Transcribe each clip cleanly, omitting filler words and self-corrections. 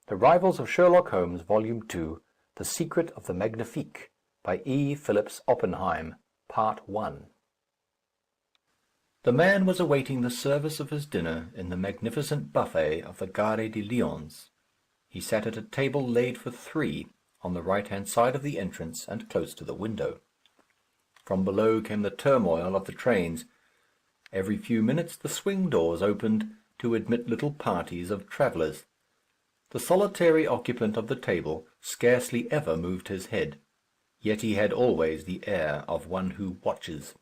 The Rivals of Sherlock Holmes, Volume 2, The Secret of the Magnifique, by E. Phillips, Oppenheim, Part 1. The man was awaiting the service of his dinner in the magnificent buffet of the Gare de Lyons. He sat at a table laid for three, on the right-hand side of the entrance and close to the window. From below came the turmoil of the trains. Every few minutes the swing doors opened to admit little parties of travellers. The solitary occupant of the table scarcely ever moved his head, yet he had always the air of one who watches.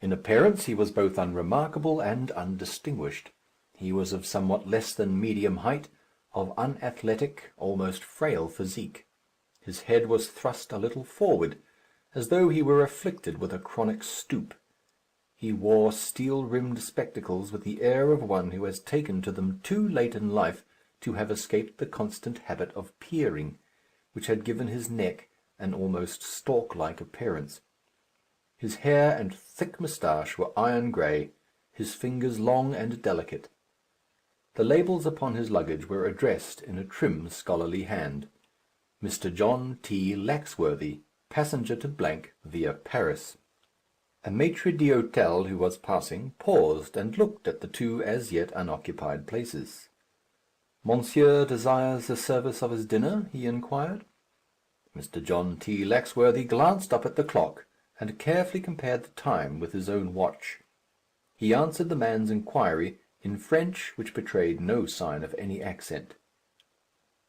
In appearance he was both unremarkable and undistinguished. He was of somewhat less than medium height, of unathletic, almost frail physique. His head was thrust a little forward, as though he were afflicted with a chronic stoop. He wore steel-rimmed spectacles with the air of one who has taken to them too late in life to have escaped the constant habit of peering, which had given his neck an almost stork-like appearance. His hair and thick moustache were iron grey, his fingers long and delicate. The labels upon his luggage were addressed in a trim, scholarly hand. Mr. John T. Laxworthy, passenger to via Paris. A maitre d'hôtel who was passing paused and looked at the two as yet unoccupied places. "Monsieur desires the service of his dinner?" he inquired. Mr. John T. Laxworthy glanced up at the clock, and carefully compared the time with his own watch. He answered the man's inquiry in French, which betrayed no sign of any accent.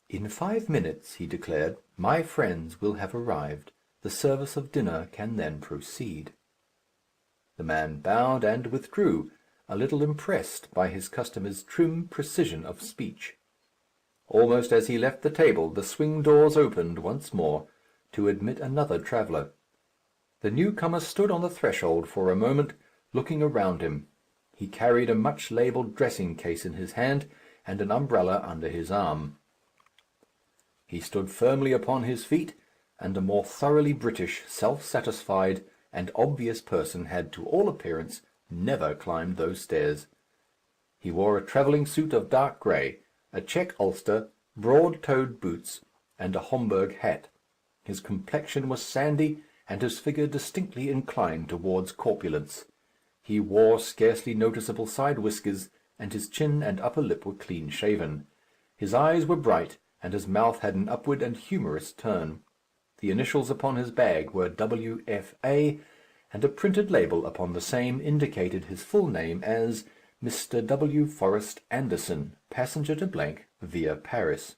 "In 5 minutes," he declared, "my friends will have arrived. The service of dinner can then proceed." The man bowed and withdrew, a little impressed by his customer's trim precision of speech. Almost as he left the table, the swing doors opened once more to admit another traveller. The newcomer stood on the threshold for a moment, looking around him. He carried a much-labelled dressing-case in his hand, and an umbrella under his arm. He stood firmly upon his feet, and a more thoroughly British, self-satisfied, and obvious person had, to all appearance, never climbed those stairs. He wore a travelling suit of dark grey, a check ulster, broad-toed boots, and a Homburg hat. His complexion was sandy, and his figure distinctly inclined towards corpulence. He wore scarcely noticeable side whiskers, and his chin and upper lip were clean-shaven. His eyes were bright, and his mouth had an upward and humorous turn. The initials upon his bag were W.F.A., and a printed label upon the same indicated his full name as Mr. W. Forrest Anderson, passenger to via Paris.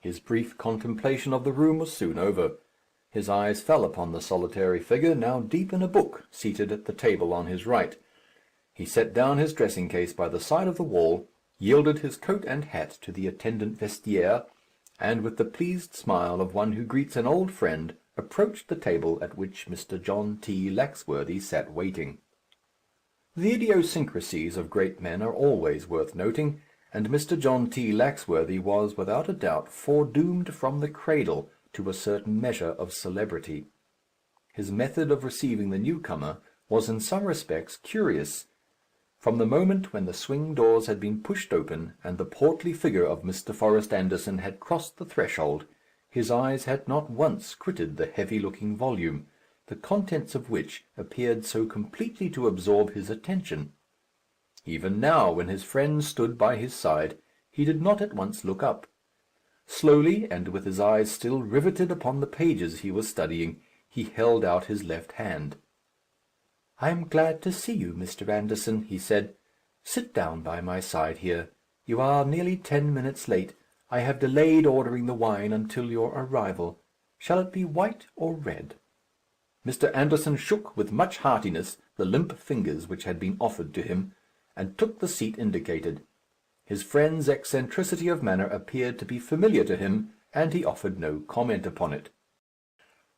His brief contemplation of the room was soon over. His eyes fell upon the solitary figure, now deep in a book, seated at the table on his right. He set down his dressing-case by the side of the wall, yielded his coat and hat to the attendant vestiaire, and with the pleased smile of one who greets an old friend, approached the table at which Mr. John T. Laxworthy sat waiting. The idiosyncrasies of great men are always worth noting, and Mr. John T. Laxworthy was, without a doubt, foredoomed from the cradle to a certain measure of celebrity. His method of receiving the newcomer was in some respects curious. From the moment when the swing doors had been pushed open, and the portly figure of Mr. Forrest Anderson had crossed the threshold, his eyes had not once quitted the heavy-looking volume, the contents of which appeared so completely to absorb his attention. Even now, when his friend stood by his side, he did not at once look up. Slowly, and with his eyes still riveted upon the pages he was studying, he held out his left hand. "I am glad to see you, Mr. Anderson," he said. "Sit down by my side here. You are nearly 10 minutes late. I have delayed ordering the wine until your arrival. Shall it be white or red?" Mr. Anderson shook with much heartiness the limp fingers which had been offered to him, and took the seat indicated. His friend's eccentricity of manner appeared to be familiar to him, and he offered no comment upon it.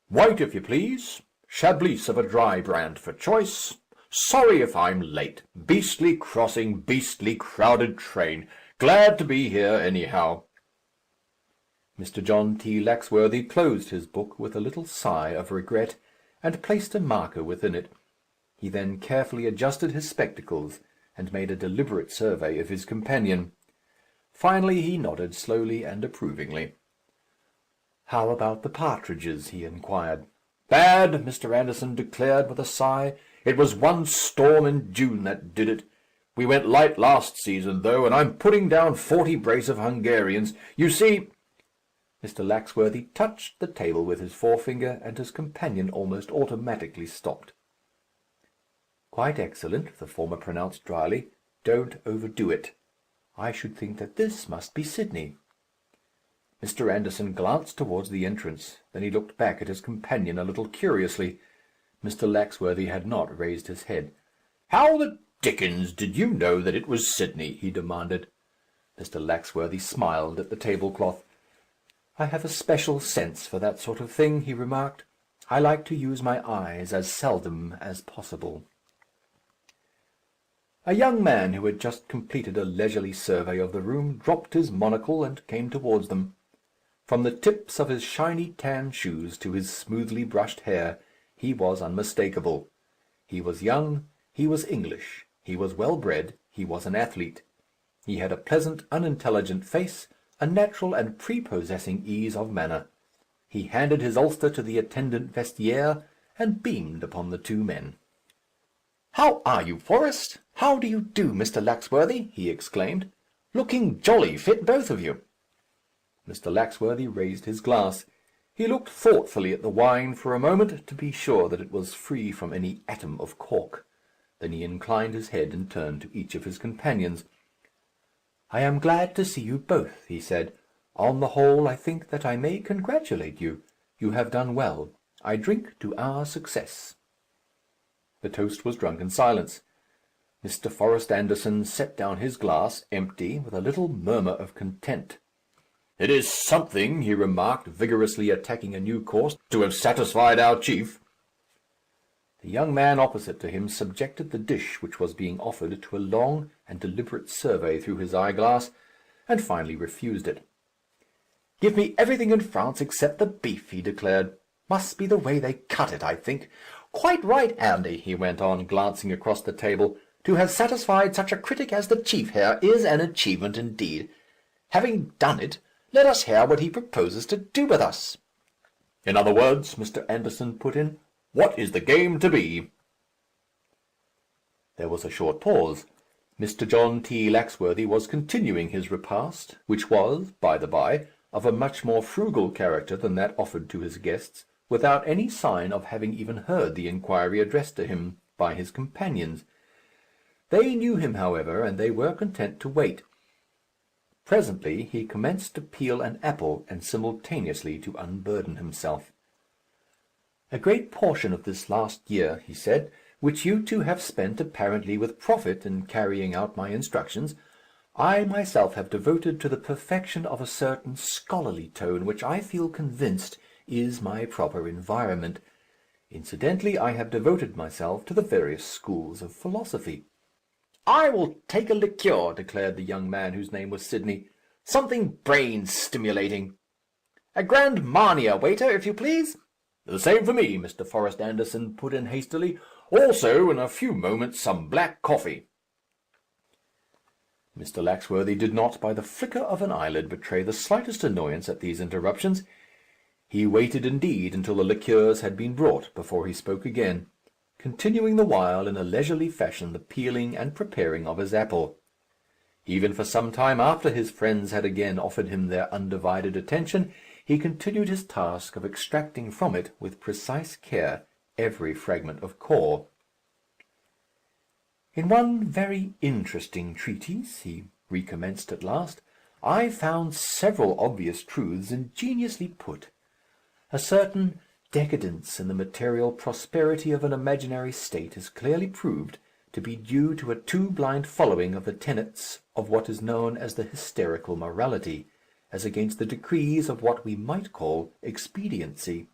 "White, if you please. Chablis of a dry brand for choice. Sorry if I'm late. Beastly crossing, beastly crowded train. Glad to be here, anyhow." Mr. John T. Laxworthy closed his book with a little sigh of regret, and placed a marker within it. He then carefully adjusted his spectacles, and made a deliberate survey of his companion. Finally he nodded slowly and approvingly. "How about the partridges?" he inquired. "Bad," Mr. Anderson declared with a sigh. "It was one storm in June that did it. We went light last season, though, and I'm putting down 40 brace of Hungarians. You see—" Mr. Laxworthy touched the table with his forefinger, and his companion almost automatically stopped. "Quite excellent," the former pronounced dryly. "Don't overdo it. I should think that this must be Sydney." Mr. Anderson glanced towards the entrance. Then he looked back at his companion a little curiously. Mr. Laxworthy had not raised his head. "How the dickens did you know that it was Sydney?" he demanded. Mr. Laxworthy smiled at the tablecloth. "I have a special sense for that sort of thing," he remarked. "I like to use my eyes as seldom as possible." A young man who had just completed a leisurely survey of the room dropped his monocle and came towards them. From the tips of his shiny tan shoes to his smoothly brushed hair, he was unmistakable. He was young, he was English, he was well bred, he was an athlete. He had a pleasant, unintelligent face, a natural and prepossessing ease of manner. He handed his ulster to the attendant vestiaire, and beamed upon the two men. "How are you, Forrest? How do you do, Mr. Laxworthy?" he exclaimed. "Looking jolly fit, both of you." Mr. Laxworthy raised his glass. He looked thoughtfully at the wine for a moment, to be sure that it was free from any atom of cork. Then he inclined his head and turned to each of his companions. "I am glad to see you both," he said. "On the whole, I think that I may congratulate you. You have done well. I drink to our success." The toast was drunk in silence. Mr. Forrest Anderson set down his glass, empty, with a little murmur of content. "It is something," he remarked, vigorously attacking a new course, "to have satisfied our chief." The young man opposite to him subjected the dish which was being offered to a long and deliberate survey through his eyeglass, and finally refused it. "Give me everything in France except the beef," he declared. "Must be the way they cut it, I think. Quite right, Andy," he went on, glancing across the table. "To have satisfied such a critic as the chief here is an achievement indeed. Having done it, let us hear what he proposes to do with us." "In other words," Mr. Anderson put in, "what is the game to be?" There was a short pause. Mr. John T. Laxworthy was continuing his repast, which was, by the by, of a much more frugal character than that offered to his guests, without any sign of having even heard the inquiry addressed to him by his companions. They knew him, however, and they were content to wait. Presently he commenced to peel an apple, and simultaneously to unburden himself. "A great portion of this last year," he said, "which you two have spent apparently with profit in carrying out my instructions, I myself have devoted to the perfection of a certain scholarly tone which I feel convinced is my proper environment. Incidentally, I have devoted myself to the various schools of philosophy." "I will take a liqueur," declared the young man whose name was Sidney. "Something brain-stimulating. A Grand Marnier, waiter, if you please." "The same for me," Mr. Forrest Anderson put in hastily. "Also, in a few moments, some black coffee." Mr. Laxworthy did not, by the flicker of an eyelid, betray the slightest annoyance at these interruptions. He waited, indeed, until the liqueurs had been brought before he spoke again, continuing the while in a leisurely fashion the peeling and preparing of his apple. Even for some time after his friends had again offered him their undivided attention, he continued his task of extracting from it, with precise care, every fragment of core. "In one very interesting treatise," he recommenced at last, "I found several obvious truths ingeniously put. A certain decadence in the material prosperity of an imaginary state is clearly proved to be due to a too blind following of the tenets of what is known as the hysterical morality, as against the decrees of what we might call expediency.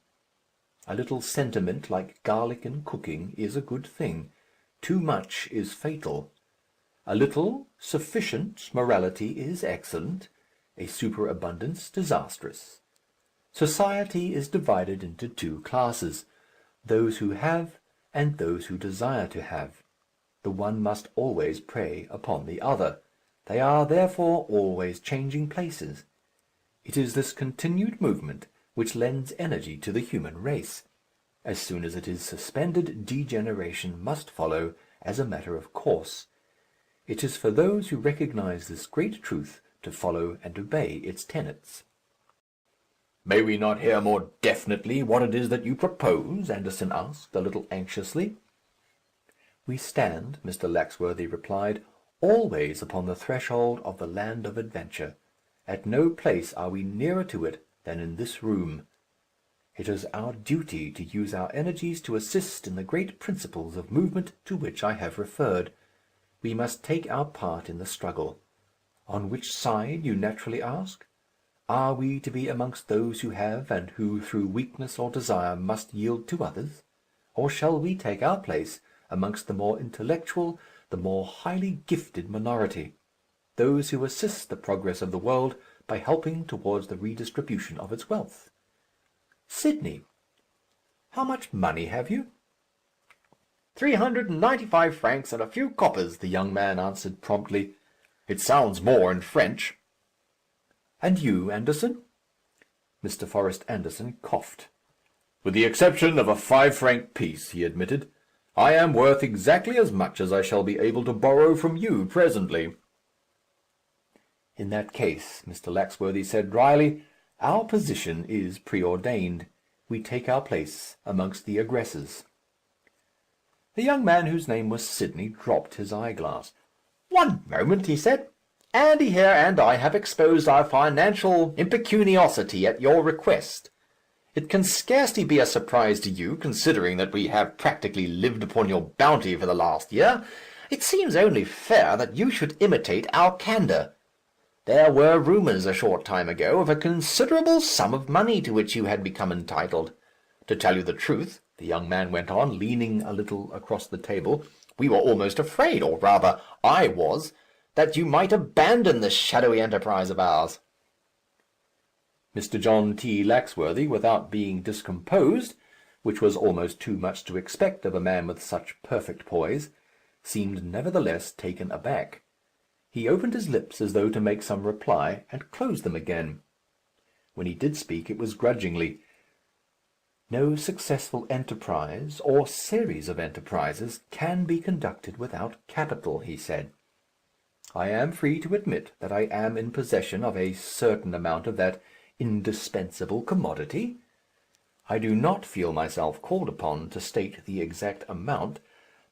A little sentiment, like garlic in cooking, is a good thing. Too much is fatal. A little, sufficient morality is excellent. A superabundance disastrous. Society is divided into two classes, those who have and those who desire to have. The one must always prey upon the other. They are, therefore, always changing places. It is this continued movement which lends energy to the human race. As soon as it is suspended, degeneration must follow as a matter of course. It is for those who recognize this great truth to follow and obey its tenets. "May we not hear more definitely what it is that you propose?" Anderson asked, a little anxiously. "We stand," Mr. Laxworthy replied, "always upon the threshold of the land of adventure. At no place are we nearer to it than in this room. It is our duty to use our energies to assist in the great principles of movement to which I have referred. We must take our part in the struggle. On which side, you naturally ask? Are we to be amongst those who have, and who, through weakness or desire, must yield to others? Or shall we take our place amongst the more intellectual, the more highly gifted minority, those who assist the progress of the world by helping towards the redistribution of its wealth? Sidney, how much money have you?" 395 francs and a few coppers," the young man answered promptly. "It sounds more in French." "And you, Anderson?" Mr. Forrest Anderson coughed. "With the exception of a 5-franc piece," he admitted, "I am worth exactly as much as I shall be able to borrow from you presently." "In that case," Mr. Laxworthy said dryly, "our position is preordained. We take our place amongst the aggressors." The young man, whose name was Sidney, dropped his eyeglass. "One moment," he said. "Andy here and I have exposed our financial impecuniosity at your request. It can scarcely be a surprise to you, considering that we have practically lived upon your bounty for the last year. It seems only fair that you should imitate our candour. There were rumours a short time ago of a considerable sum of money to which you had become entitled. To tell you the truth," the young man went on, leaning a little across the table, "we were almost afraid, or rather I was, that you might abandon this shadowy enterprise of ours." Mr. John T. Laxworthy, without being discomposed, which was almost too much to expect of a man with such perfect poise, seemed nevertheless taken aback. He opened his lips as though to make some reply, and closed them again. When he did speak, it was grudgingly. "No successful enterprise, or series of enterprises, can be conducted without capital," he said. "I am free to admit that I am in possession of a certain amount of that indispensable commodity. I do not feel myself called upon to state the exact amount,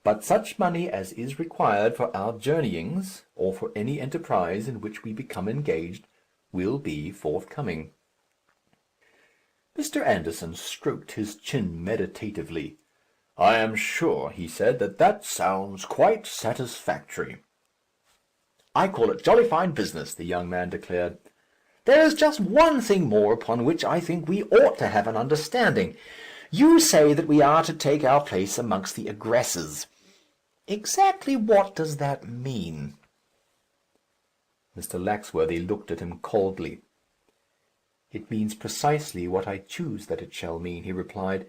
but such money as is required for our journeyings, or for any enterprise in which we become engaged, will be forthcoming." Mr. Anderson stroked his chin meditatively. "I am sure," he said, "that sounds quite satisfactory." "I call it jolly fine business," the young man declared. "There is just one thing more upon which I think we ought to have an understanding. You say that we are to take our place amongst the aggressors. Exactly what does that mean?" Mr. Laxworthy looked at him coldly. "It means precisely what I choose that it shall mean," he replied.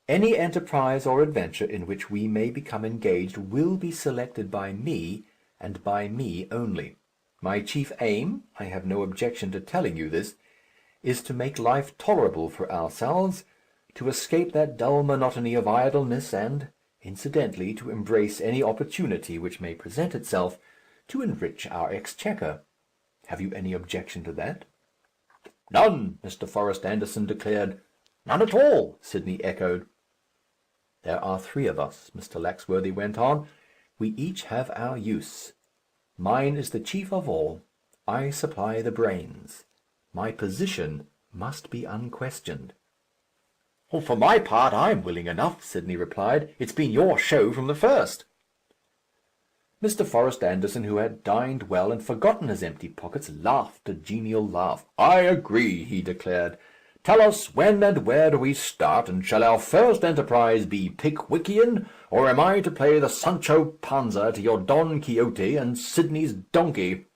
"Any enterprise or adventure in which we may become engaged will be selected by me, and by me only. My chief aim, I have no objection to telling you this, is to make life tolerable for ourselves, to escape that dull monotony of idleness, and, incidentally, to embrace any opportunity which may present itself to enrich our exchequer. Have you any objection to that?" "None," Mr. Forrest Anderson declared. "None at all," Sidney echoed. "There are 3 of us," Mr. Laxworthy went on. "We each have our use. Mine is the chief of all. I supply the brains. My position must be unquestioned." "For my part, I'm willing enough," Sidney replied. "It's been your show from the first." Mr. Forrest Anderson, who had dined well and forgotten his empty pockets, laughed a genial laugh. "I agree," he declared. "Tell us, when and where do we start, and shall our first enterprise be Pickwickian, or am I to play the Sancho Panza to your Don Quixote and Sidney's donkey?"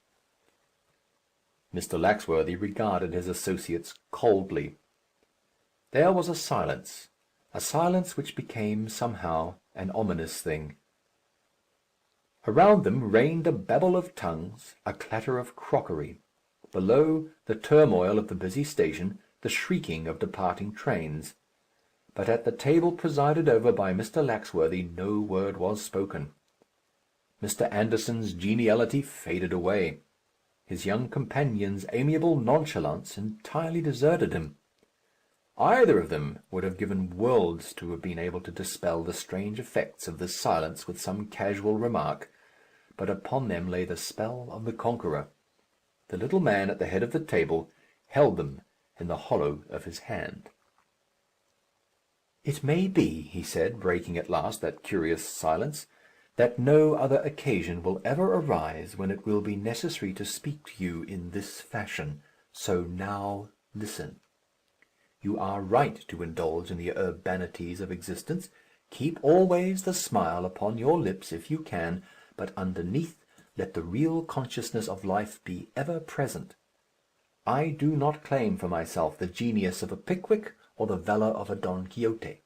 Mr. Laxworthy regarded his associates coldly. There was a silence which became somehow an ominous thing. Around them reigned a babble of tongues, a clatter of crockery. Below, the turmoil of the busy station, the shrieking of departing trains. But at the table presided over by Mr. Laxworthy no word was spoken. Mr. Anderson's geniality faded away. His young companion's amiable nonchalance entirely deserted him. Either of them would have given worlds to have been able to dispel the strange effects of this silence with some casual remark, but upon them lay the spell of the conqueror. The little man at the head of the table held them in the hollow of his hand. "It may be," he said, breaking at last that curious silence, "that no other occasion will ever arise when it will be necessary to speak to you in this fashion. So now listen. You are right to indulge in the urbanities of existence. Keep always the smile upon your lips if you can, but underneath let the real consciousness of life be ever present. I do not claim for myself the genius of a Pickwick or the valour of a Don Quixote.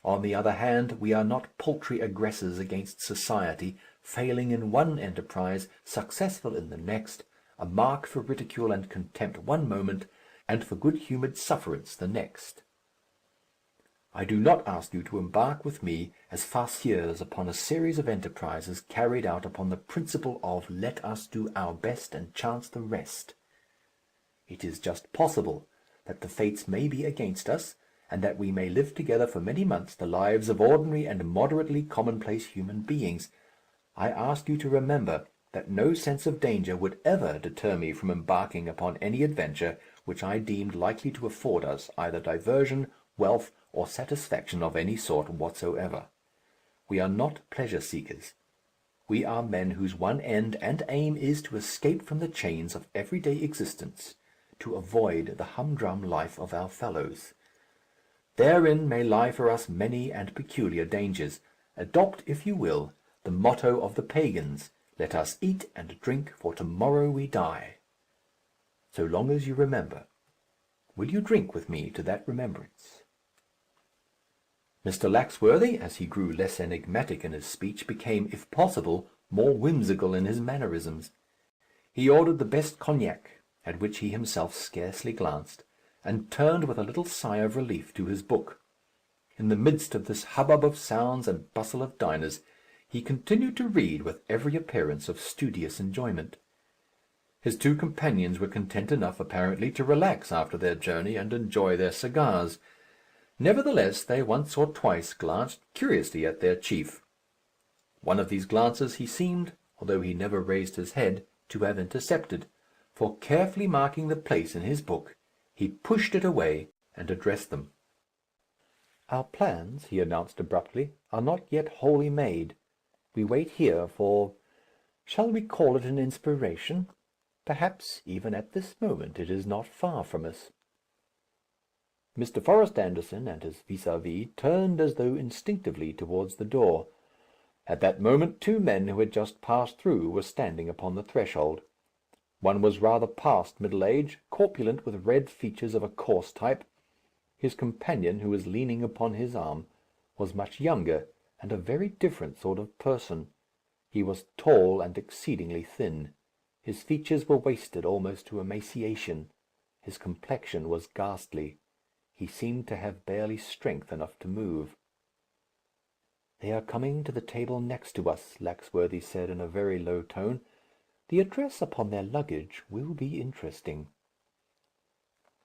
On the other hand, we are not paltry aggressors against society, failing in one enterprise, successful in the next, a mark for ridicule and contempt one moment, and for good-humoured sufferance the next. I do not ask you to embark with me as farceurs upon a series of enterprises carried out upon the principle of let us do our best and chance the rest. It is just possible that the fates may be against us, and that we may live together for many months the lives of ordinary and moderately commonplace human beings. I ask you to remember that no sense of danger would ever deter me from embarking upon any adventure which I deemed likely to afford us either diversion, wealth, or satisfaction of any sort whatsoever. We are not pleasure-seekers. We are men whose one end and aim is to escape from the chains of everyday existence, to avoid the humdrum life of our fellows. Therein may lie for us many and peculiar dangers. Adopt, if you will, the motto of the pagans, let us eat and drink, for tomorrow we die. So long as you remember. Will you drink with me to that remembrance?" Mr. Laxworthy, as he grew less enigmatic in his speech, became, if possible, more whimsical in his mannerisms. He ordered the best cognac, at which he himself scarcely glanced, and turned with a little sigh of relief to his book. In the midst of this hubbub of sounds and bustle of diners, he continued to read with every appearance of studious enjoyment. His two companions were content enough, apparently, to relax after their journey and enjoy their cigars. Nevertheless, they once or twice glanced curiously at their chief. One of these glances he seemed, although he never raised his head, to have intercepted, for carefully marking the place in his book, he pushed it away and addressed them. "Our plans," he announced abruptly, "are not yet wholly made. We wait here for, shall we call it an inspiration? Perhaps, even at this moment, it is not far from us." Mr. Forrest Anderson and his vis-à-vis turned as though instinctively towards the door. At that moment two men who had just passed through were standing upon the threshold. One was rather past middle age, corpulent, with red features of a coarse type. His companion, who was leaning upon his arm, was much younger, and a very different sort of person. He was tall and exceedingly thin. His features were wasted almost to emaciation. His complexion was ghastly. He seemed to have barely strength enough to move. "They are coming to the table next to us," Laxworthy said in a very low tone. "The address upon their luggage will be interesting."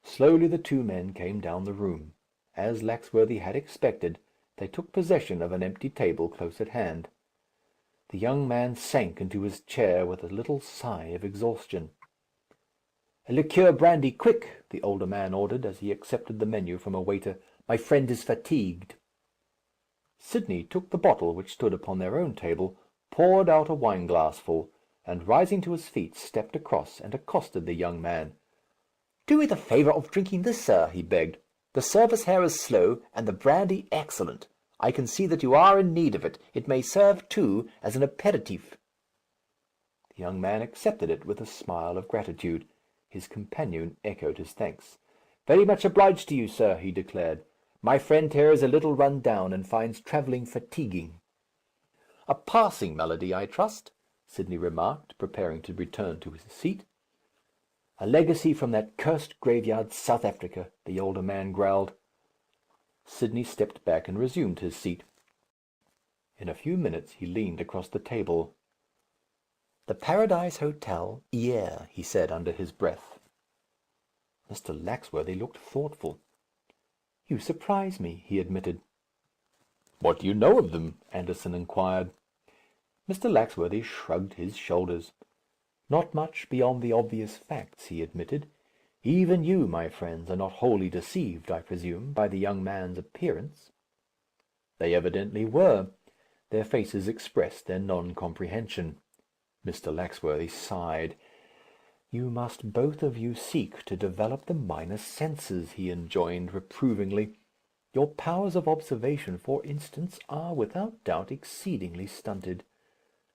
Slowly the two men came down the room. As Laxworthy had expected, they took possession of an empty table close at hand. The young man sank into his chair with a little sigh of exhaustion. "A liqueur brandy, quick!" the older man ordered, as he accepted the menu from a waiter. "My friend is fatigued." Sidney took the bottle which stood upon their own table, poured out a wine-glassful, and rising to his feet, stepped across and accosted the young man. "Do me the favour of drinking this, sir," he begged. "The service here is slow, and the brandy excellent. I can see that you are in need of it. It may serve, too, as an aperitif." The young man accepted it with a smile of gratitude. His companion echoed his thanks. "Very much obliged to you, sir," he declared. "My friend here is a little run down, and finds travelling fatiguing." "A passing melody, I trust," Sidney remarked, preparing to return to his seat. "A legacy from that cursed graveyard, South Africa," the older man growled. Sidney stepped back and resumed his seat. In a few minutes he leaned across the table. "The Paradise Hotel, hier," he said under his breath. Mr. Laxworthy looked thoughtful. "You surprise me," he admitted. "What do you know of them?" Anderson inquired. Mr. Laxworthy shrugged his shoulders. "Not much beyond the obvious facts," he admitted. "Even you, my friends, are not wholly deceived, I presume, by the young man's appearance." They evidently were. Their faces expressed their non-comprehension. Mr. Laxworthy sighed. "You must both of you seek to develop the minor senses," he enjoined, reprovingly. "Your powers of observation, for instance, are without doubt exceedingly stunted.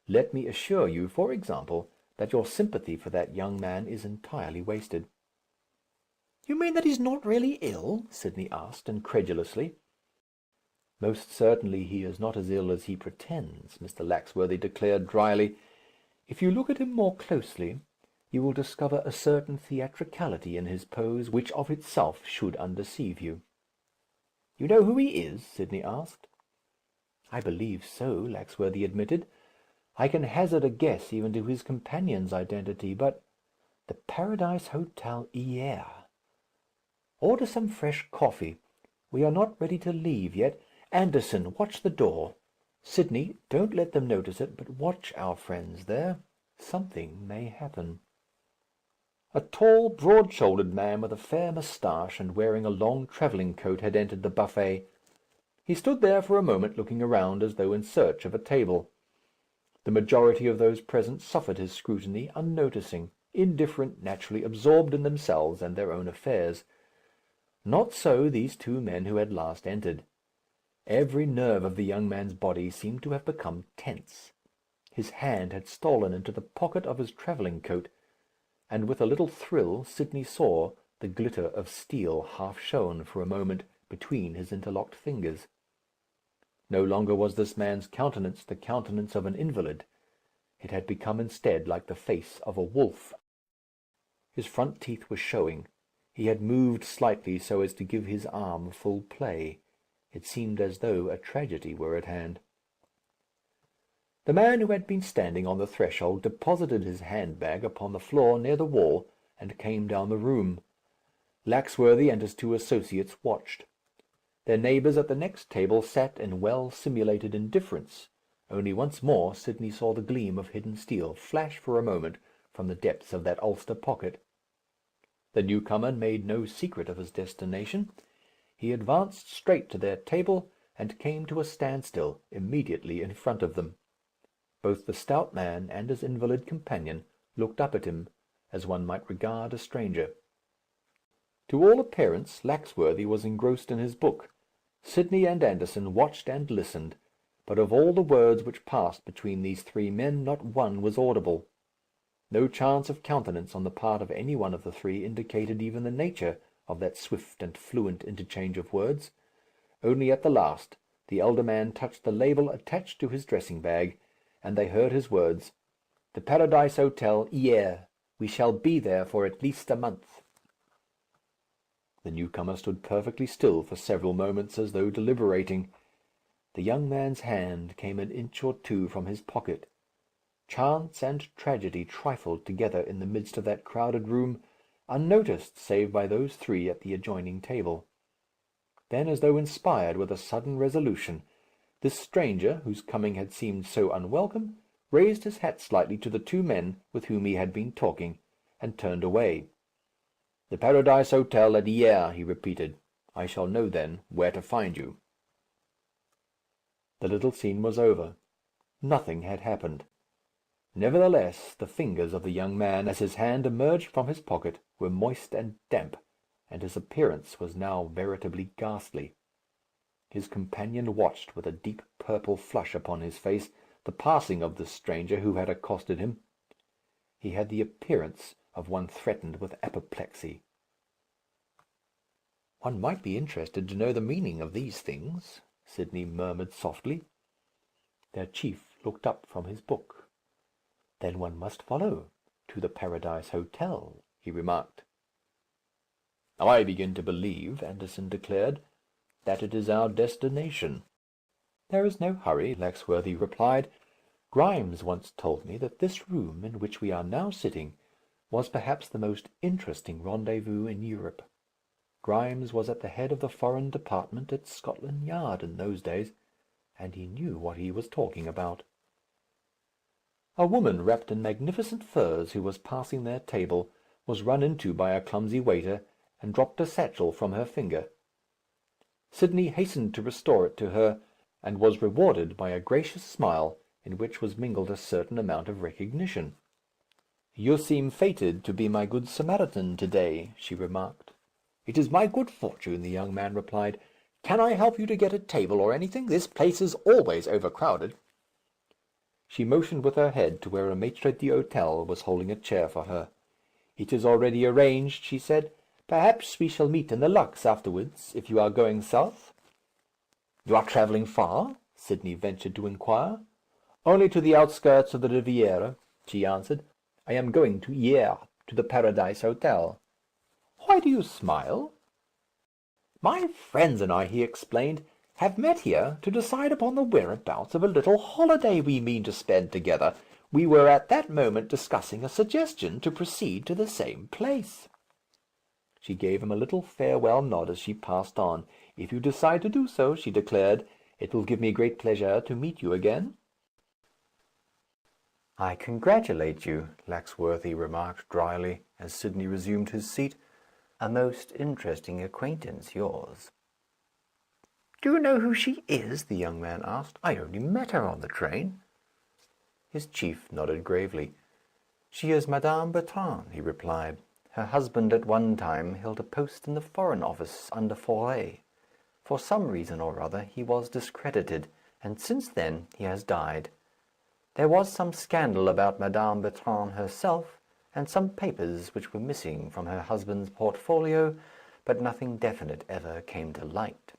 Let me assure you, for example, that your sympathy for that young man is entirely wasted." "You mean that he's not really ill?" Sidney asked, incredulously. "Most certainly he is not as ill as he pretends," Mr. Laxworthy declared, dryly. "If you look at him more closely, you will discover a certain theatricality in his pose which of itself should undeceive you." "You know who he is?" Sidney asked. "I believe so," Laxworthy admitted. "I can hazard a guess even to his companion's identity. But the Paradise Hotel hier. Order some fresh coffee. We are not ready to leave yet. Anderson, watch the door. Sidney, don't let them notice it, but watch our friends there. Something may happen." A tall, broad-shouldered man with a fair moustache and wearing a long travelling coat had entered the buffet. He stood there for a moment looking around as though in search of a table. The majority of those present suffered his scrutiny, unnoticing, indifferent, naturally absorbed in themselves and their own affairs. Not so these two men who had last entered. Every nerve of the young man's body seemed to have become tense. His hand had stolen into the pocket of his travelling coat, and with a little thrill Sidney saw the glitter of steel half shown for a moment between his interlocked fingers. No longer was this man's countenance the countenance of an invalid. It had become instead like the face of a wolf. His front teeth were showing. He had moved slightly so as to give his arm full play. It seemed as though a tragedy were at hand. The man who had been standing on the threshold deposited his handbag upon the floor near the wall, and came down the room. Laxworthy and his two associates watched. Their neighbours at the next table sat in well-simulated indifference. Only once more Sidney saw the gleam of hidden steel flash for a moment from the depths of that ulster pocket. The newcomer made no secret of his destination. He advanced straight to their table, and came to a standstill immediately in front of them. Both the stout man and his invalid companion looked up at him, as one might regard a stranger. To all appearance, Laxworthy was engrossed in his book. Sidney and Anderson watched and listened, but of all the words which passed between these three men, not one was audible. No chance of countenance on the part of any one of the three indicated even the nature of that swift and fluent interchange of words. Only at the last the elder man touched the label attached to his dressing-bag, and they heard his words, "The Paradise Hotel, hier. We shall be there for at least a month." The newcomer stood perfectly still for several moments, as though deliberating. The young man's hand came an inch or two from his pocket. Chance and tragedy trifled together in the midst of that crowded room, unnoticed save by those three at the adjoining table. Then, as though inspired with a sudden resolution, this stranger, whose coming had seemed so unwelcome, raised his hat slightly to the two men with whom he had been talking, and turned away. "The Paradise Hotel at hier," he repeated. "I shall know then where to find you." The little scene was over. Nothing had happened. Nevertheless, the fingers of the young man, as his hand emerged from his pocket, were moist and damp, and his appearance was now veritably ghastly. His companion watched, with a deep purple flush upon his face, the passing of this stranger who had accosted him. He had the appearance of one threatened with apoplexy. "One might be interested to know the meaning of these things," Sidney murmured softly. Their chief looked up from his book. "Then one must follow to the Paradise Hotel," he remarked. "I begin to believe," Anderson declared, "that it is our destination." "There is no hurry," Laxworthy replied. "Grimes once told me that this room in which we are now sitting was perhaps the most interesting rendezvous in Europe. Grimes was at the head of the foreign department at Scotland Yard in those days, and he knew what he was talking about." A woman wrapped in magnificent furs, who was passing their table, was run into by a clumsy waiter, and dropped a satchel from her finger. Sidney hastened to restore it to her, and was rewarded by a gracious smile, in which was mingled a certain amount of recognition. "You seem fated to be my good Samaritan to-day," she remarked. "It is my good fortune," the young man replied. "Can I help you to get a table or anything? This place is always overcrowded." She motioned with her head to where a maitre d'hotel was holding a chair for her. "It is already arranged," she said. "Perhaps we shall meet in the Lux afterwards, if you are going south." "You are travelling far?" Sidney ventured to inquire. "Only to the outskirts of the Riviera," she answered. "I am going to Hyères, to the Paradise Hotel." "Why do you smile?" "My friends and I," he explained, "have met here to decide upon the whereabouts of a little holiday we mean to spend together. We were at that moment discussing a suggestion to proceed to the same place." She gave him a little farewell nod as she passed on. "If you decide to do so," she declared, "it will give me great pleasure to meet you again." "I congratulate you," Laxworthy remarked dryly, as Sidney resumed his seat. "A most interesting acquaintance, yours." "Do you know who she is?" the young man asked. "I only met her on the train." His chief nodded gravely. "She is Madame Bertrand," he replied. "Her husband at one time held a post in the Foreign Office under Faure. For some reason or other he was discredited, and since then he has died. There was some scandal about Madame Bertrand herself, and some papers which were missing from her husband's portfolio, but nothing definite ever came to light."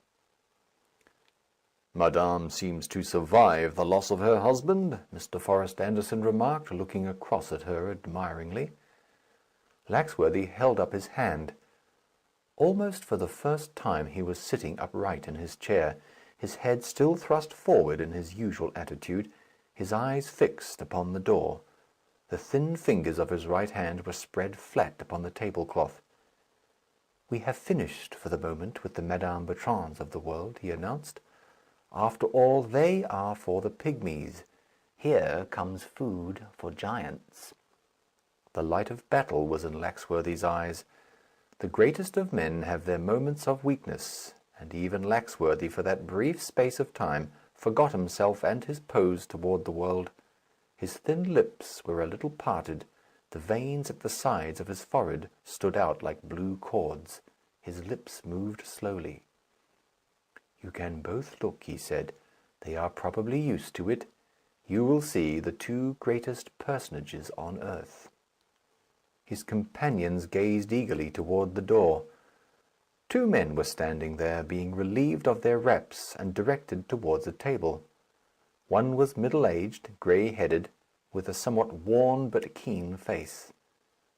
"Madame seems to survive the loss of her husband," Mr. Forrest Anderson remarked, looking across at her admiringly. Laxworthy held up his hand. Almost for the first time he was sitting upright in his chair, his head still thrust forward in his usual attitude, his eyes fixed upon the door. The thin fingers of his right hand were spread flat upon the tablecloth. "We have finished for the moment with the Madame Bertrands of the world," he announced. "After all, they are for the pygmies. Here comes food for giants." The light of battle was in Laxworthy's eyes. The greatest of men have their moments of weakness, and even Laxworthy, for that brief space of time, forgot himself and his pose toward the world. His thin lips were a little parted, the veins at the sides of his forehead stood out like blue cords. His lips moved slowly. "You can both look," he said. "They are probably used to it. You will see the two greatest personages on earth." His companions gazed eagerly toward the door. Two men were standing there, being relieved of their wraps and directed towards a table. One was middle-aged, grey-headed, with a somewhat worn but keen face.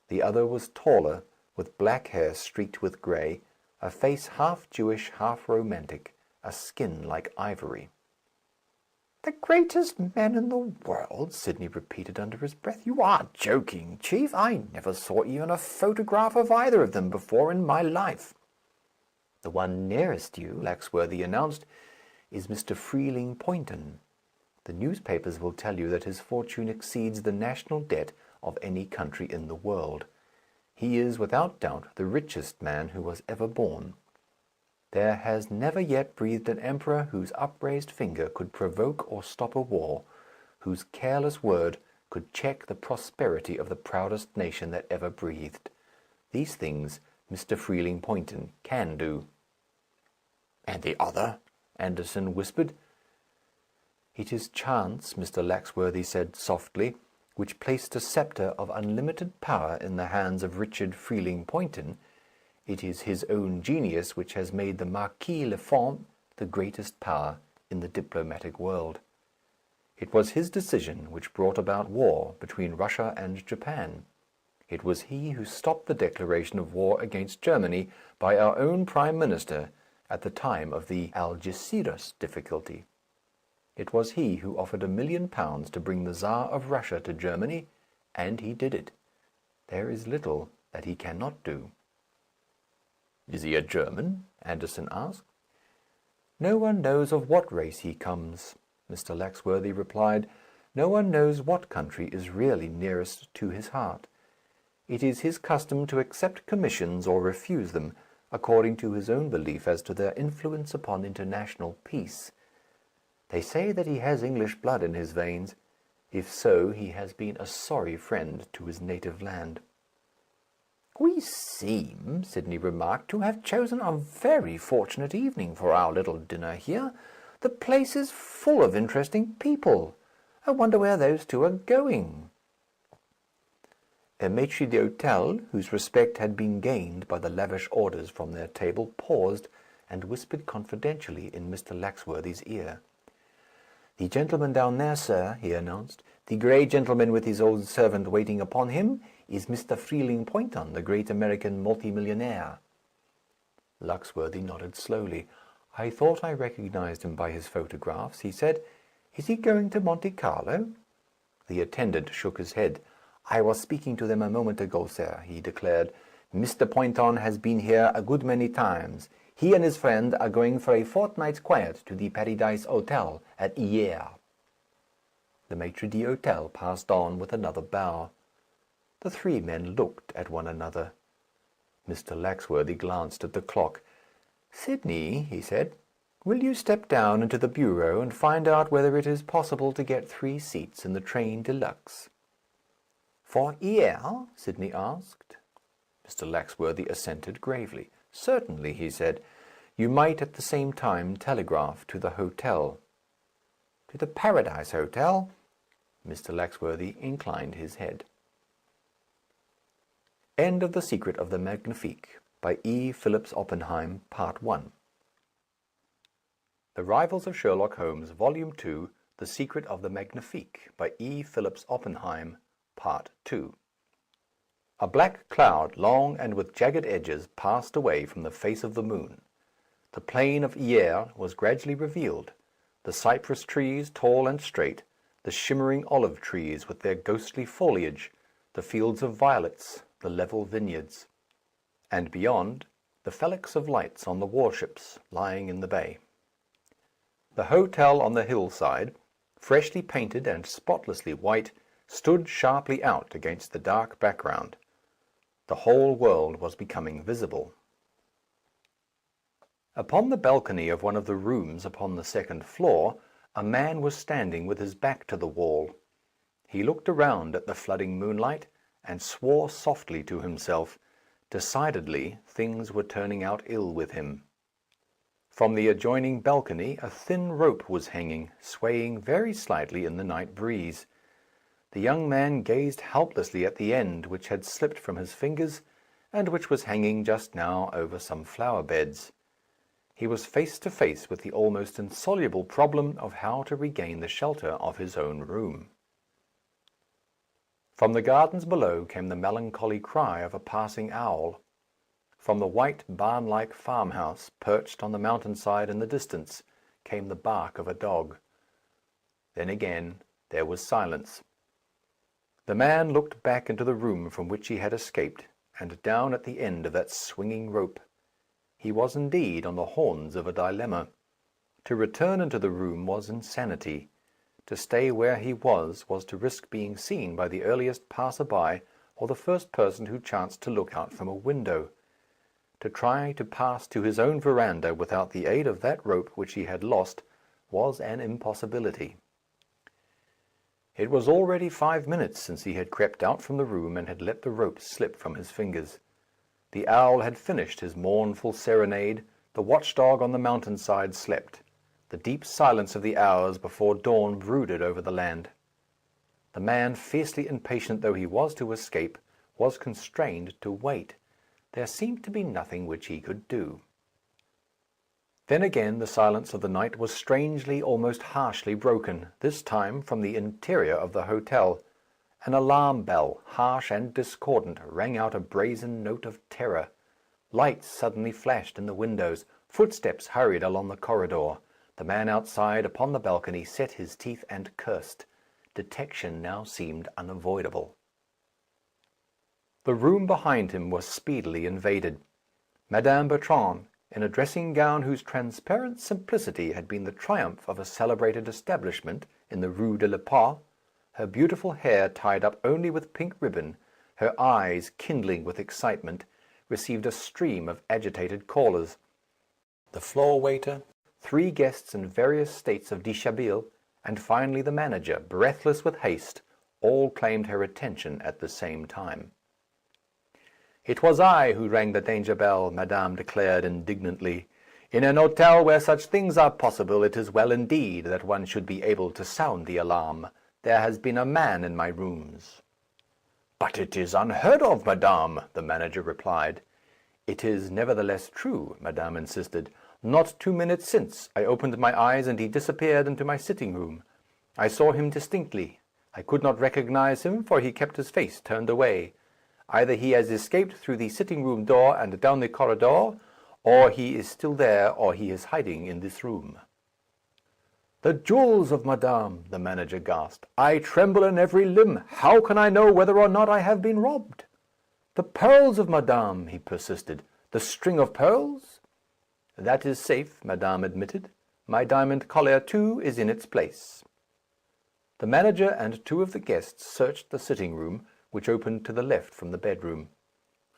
The other was taller, with black hair streaked with grey, a face half Jewish, half romantic, a skin like ivory. "The greatest men in the world?" Sidney repeated under his breath. "You are joking, Chief. I never saw even a photograph of either of them before in my life." "The one nearest you," Laxworthy announced, "is Mr. Freeling Poynton. The newspapers will tell you that his fortune exceeds the national debt of any country in the world. He is, without doubt, the richest man who was ever born. There has never yet breathed an emperor whose upraised finger could provoke or stop a war, whose careless word could check the prosperity of the proudest nation that ever breathed. These things Mr. Freeling Poynton can do." "And the other?" Anderson whispered. "It is chance," Mr. Laxworthy said softly, "which placed a sceptre of unlimited power in the hands of Richard Freeling Poynton. It is his own genius which has made the Marquis Lefort the greatest power in the diplomatic world. It was his decision which brought about war between Russia and Japan. It was he who stopped the declaration of war against Germany by our own Prime Minister at the time of the Algeciras difficulty. It was he who offered £1,000,000 to bring the Tsar of Russia to Germany, and he did it. There is little that he cannot do. "Is he a German?" Anderson asked. "No one knows of what race he comes," Mr. Laxworthy replied. "No one knows what country is really nearest to his heart. It is his custom to accept commissions or refuse them, according to his own belief as to their influence upon international peace. They say that he has English blood in his veins. If so, he has been a sorry friend to his native land." "We seem," Sidney remarked, "to have chosen a very fortunate evening for our little dinner here. The place is full of interesting people. I wonder where those two are going." A maitre d'hôtel, whose respect had been gained by the lavish orders from their table, paused, and whispered confidentially in Mr. Laxworthy's ear. "The gentleman down there, sir," he announced, "the grey gentleman with his old servant waiting upon him, is Mr. Freeling Poynton, the great American multimillionaire." Laxworthy nodded slowly. "I thought I recognized him by his photographs," he said. "Is he going to Monte Carlo?" The attendant shook his head. "I was speaking to them a moment ago, sir," he declared. "Mr. Poynton has been here a good many times. He and his friend are going for a fortnight's quiet to the Paradise Hotel at Hyères." The maitre d'hôtel passed on with another bow. The three men looked at one another. Mr. Laxworthy glanced at the clock. "Sidney," he said, "will you step down into the bureau and find out whether it is possible to get 3 seats in the train de luxe?" "For Hyères?" Sidney asked. Mr. Laxworthy assented gravely. "Certainly," he said. "You might at the same time telegraph to the hotel." "To the Paradise Hotel?" Mr. Laxworthy inclined his head. End of The Secret of the Magnifique, by E. Phillips Oppenheim, Part 1. The Rivals of Sherlock Holmes, Volume 2, The Secret of the Magnifique, by E. Phillips Oppenheim, Part 2. A black cloud, long and with jagged edges, passed away from the face of the moon. The plain of Hyères was gradually revealed, the cypress trees, tall and straight, the shimmering olive trees with their ghostly foliage, the fields of violets, the level vineyards, and beyond, the felix of lights on the warships lying in the bay. The hotel on the hillside, freshly painted and spotlessly white, stood sharply out against the dark background. The whole world was becoming visible. Upon the balcony of one of the rooms upon the second floor, a man was standing with his back to the wall. He looked around at the flooding moonlight, and swore softly to himself. Decidedly, things were turning out ill with him. From the adjoining balcony a thin rope was hanging, swaying very slightly in the night breeze. The young man gazed helplessly at the end, which had slipped from his fingers, and which was hanging just now over some flower beds. He was face to face with the almost insoluble problem of how to regain the shelter of his own room. From the gardens below came the melancholy cry of a passing owl. From the white barn-like farmhouse, perched on the mountainside in the distance, came the bark of a dog. Then again there was silence. The man looked back into the room from which he had escaped, and down at the end of that swinging rope. He was indeed on the horns of a dilemma. To return into the room was insanity. To stay where he was to risk being seen by the earliest passer-by or the first person who chanced to look out from a window. To try to pass to his own verandah without the aid of that rope which he had lost was an impossibility. It was already 5 minutes since he had crept out from the room and had let the rope slip from his fingers. The owl had finished his mournful serenade, the watchdog on the mountain-side slept. The deep silence of the hours before dawn brooded over the land. The man, fiercely impatient though he was to escape, was constrained to wait. There seemed to be nothing which he could do. Then again the silence of the night was strangely, almost harshly broken, this time from the interior of the hotel. An alarm bell, harsh and discordant, rang out a brazen note of terror. Lights suddenly flashed in the windows. Footsteps hurried along the corridor. The man outside upon the balcony set his teeth and cursed. Detection now seemed unavoidable. The room behind him was speedily invaded. Madame Bertrand, in a dressing gown whose transparent simplicity had been the triumph of a celebrated establishment in the Rue de la Paix, her beautiful hair tied up only with pink ribbon, her eyes kindling with excitement, received a stream of agitated callers. The floor waiter, 3 guests in various states of dishabille, and finally the manager, breathless with haste, all claimed her attention at the same time. "It was I who rang the danger bell," Madame declared indignantly. "In an hotel where such things are possible, it is well indeed that one should be able to sound the alarm. There has been a man in my rooms." "But it is unheard of, madame," the manager replied. "It is nevertheless true," Madame insisted. "Not 2 minutes since, I opened my eyes and he disappeared into my sitting room. I saw him distinctly. I could not recognize him, for he kept his face turned away. Either he has escaped through the sitting-room door and down the corridor, or he is still there, or he is hiding in this room." "The jewels of madame!" the manager gasped. "I tremble in every limb. How can I know whether or not I have been robbed?" "The pearls of madame!" he persisted. "The string of pearls?" "That is safe," madame admitted. "My diamond collar, too, is in its place." The manager and 2 of the guests searched the sitting-room, which opened to the left from the bedroom.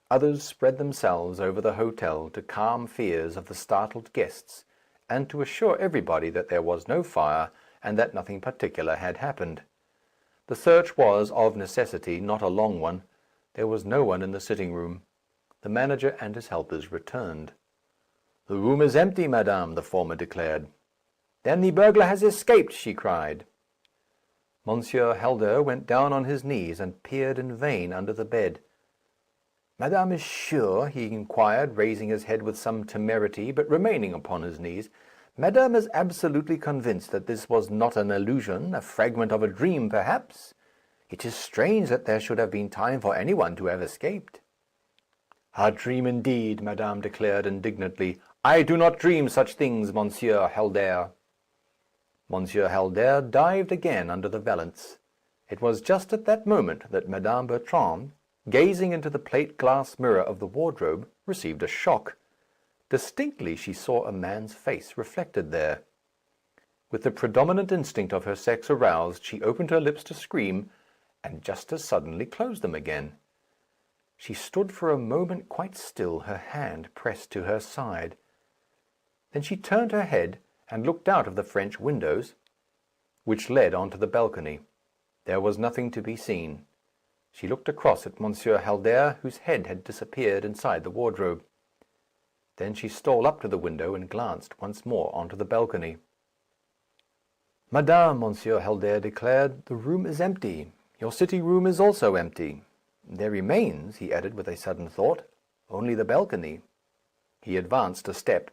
Others spread themselves over the hotel to calm fears of the startled guests, and to assure everybody that there was no fire, and that nothing particular had happened. The search was, of necessity, not a long one. There was no one in the sitting-room. The manager and his helpers returned. "The room is empty, madame," the former declared. "Then the burglar has escaped!" she cried. Monsieur Halder went down on his knees and peered in vain under the bed. "Madame is sure," he inquired, raising his head with some temerity, but remaining upon his knees, "Madame is absolutely convinced that this was not an illusion, a fragment of a dream, perhaps? It is strange that there should have been time for any one to have escaped." "A dream indeed," Madame declared indignantly. "I do not dream such things, Monsieur Halder." Monsieur Halder dived again under the valance. It was just at that moment that Madame Bertrand, gazing into the plate-glass mirror of the wardrobe, received a shock. Distinctly she saw a man's face reflected there. With the predominant instinct of her sex aroused, she opened her lips to scream, and just as suddenly closed them again. She stood for a moment quite still, her hand pressed to her side. Then she turned her head and looked out of the French windows, which led on to the balcony. There was nothing to be seen. She looked across at Monsieur Halder, whose head had disappeared inside the wardrobe. Then she stole up to the window and glanced once more onto the balcony. "Madame," Monsieur Halder declared, "the room is empty. Your sitting-room is also empty. There remains," he added with a sudden thought, "only the balcony." He advanced a step.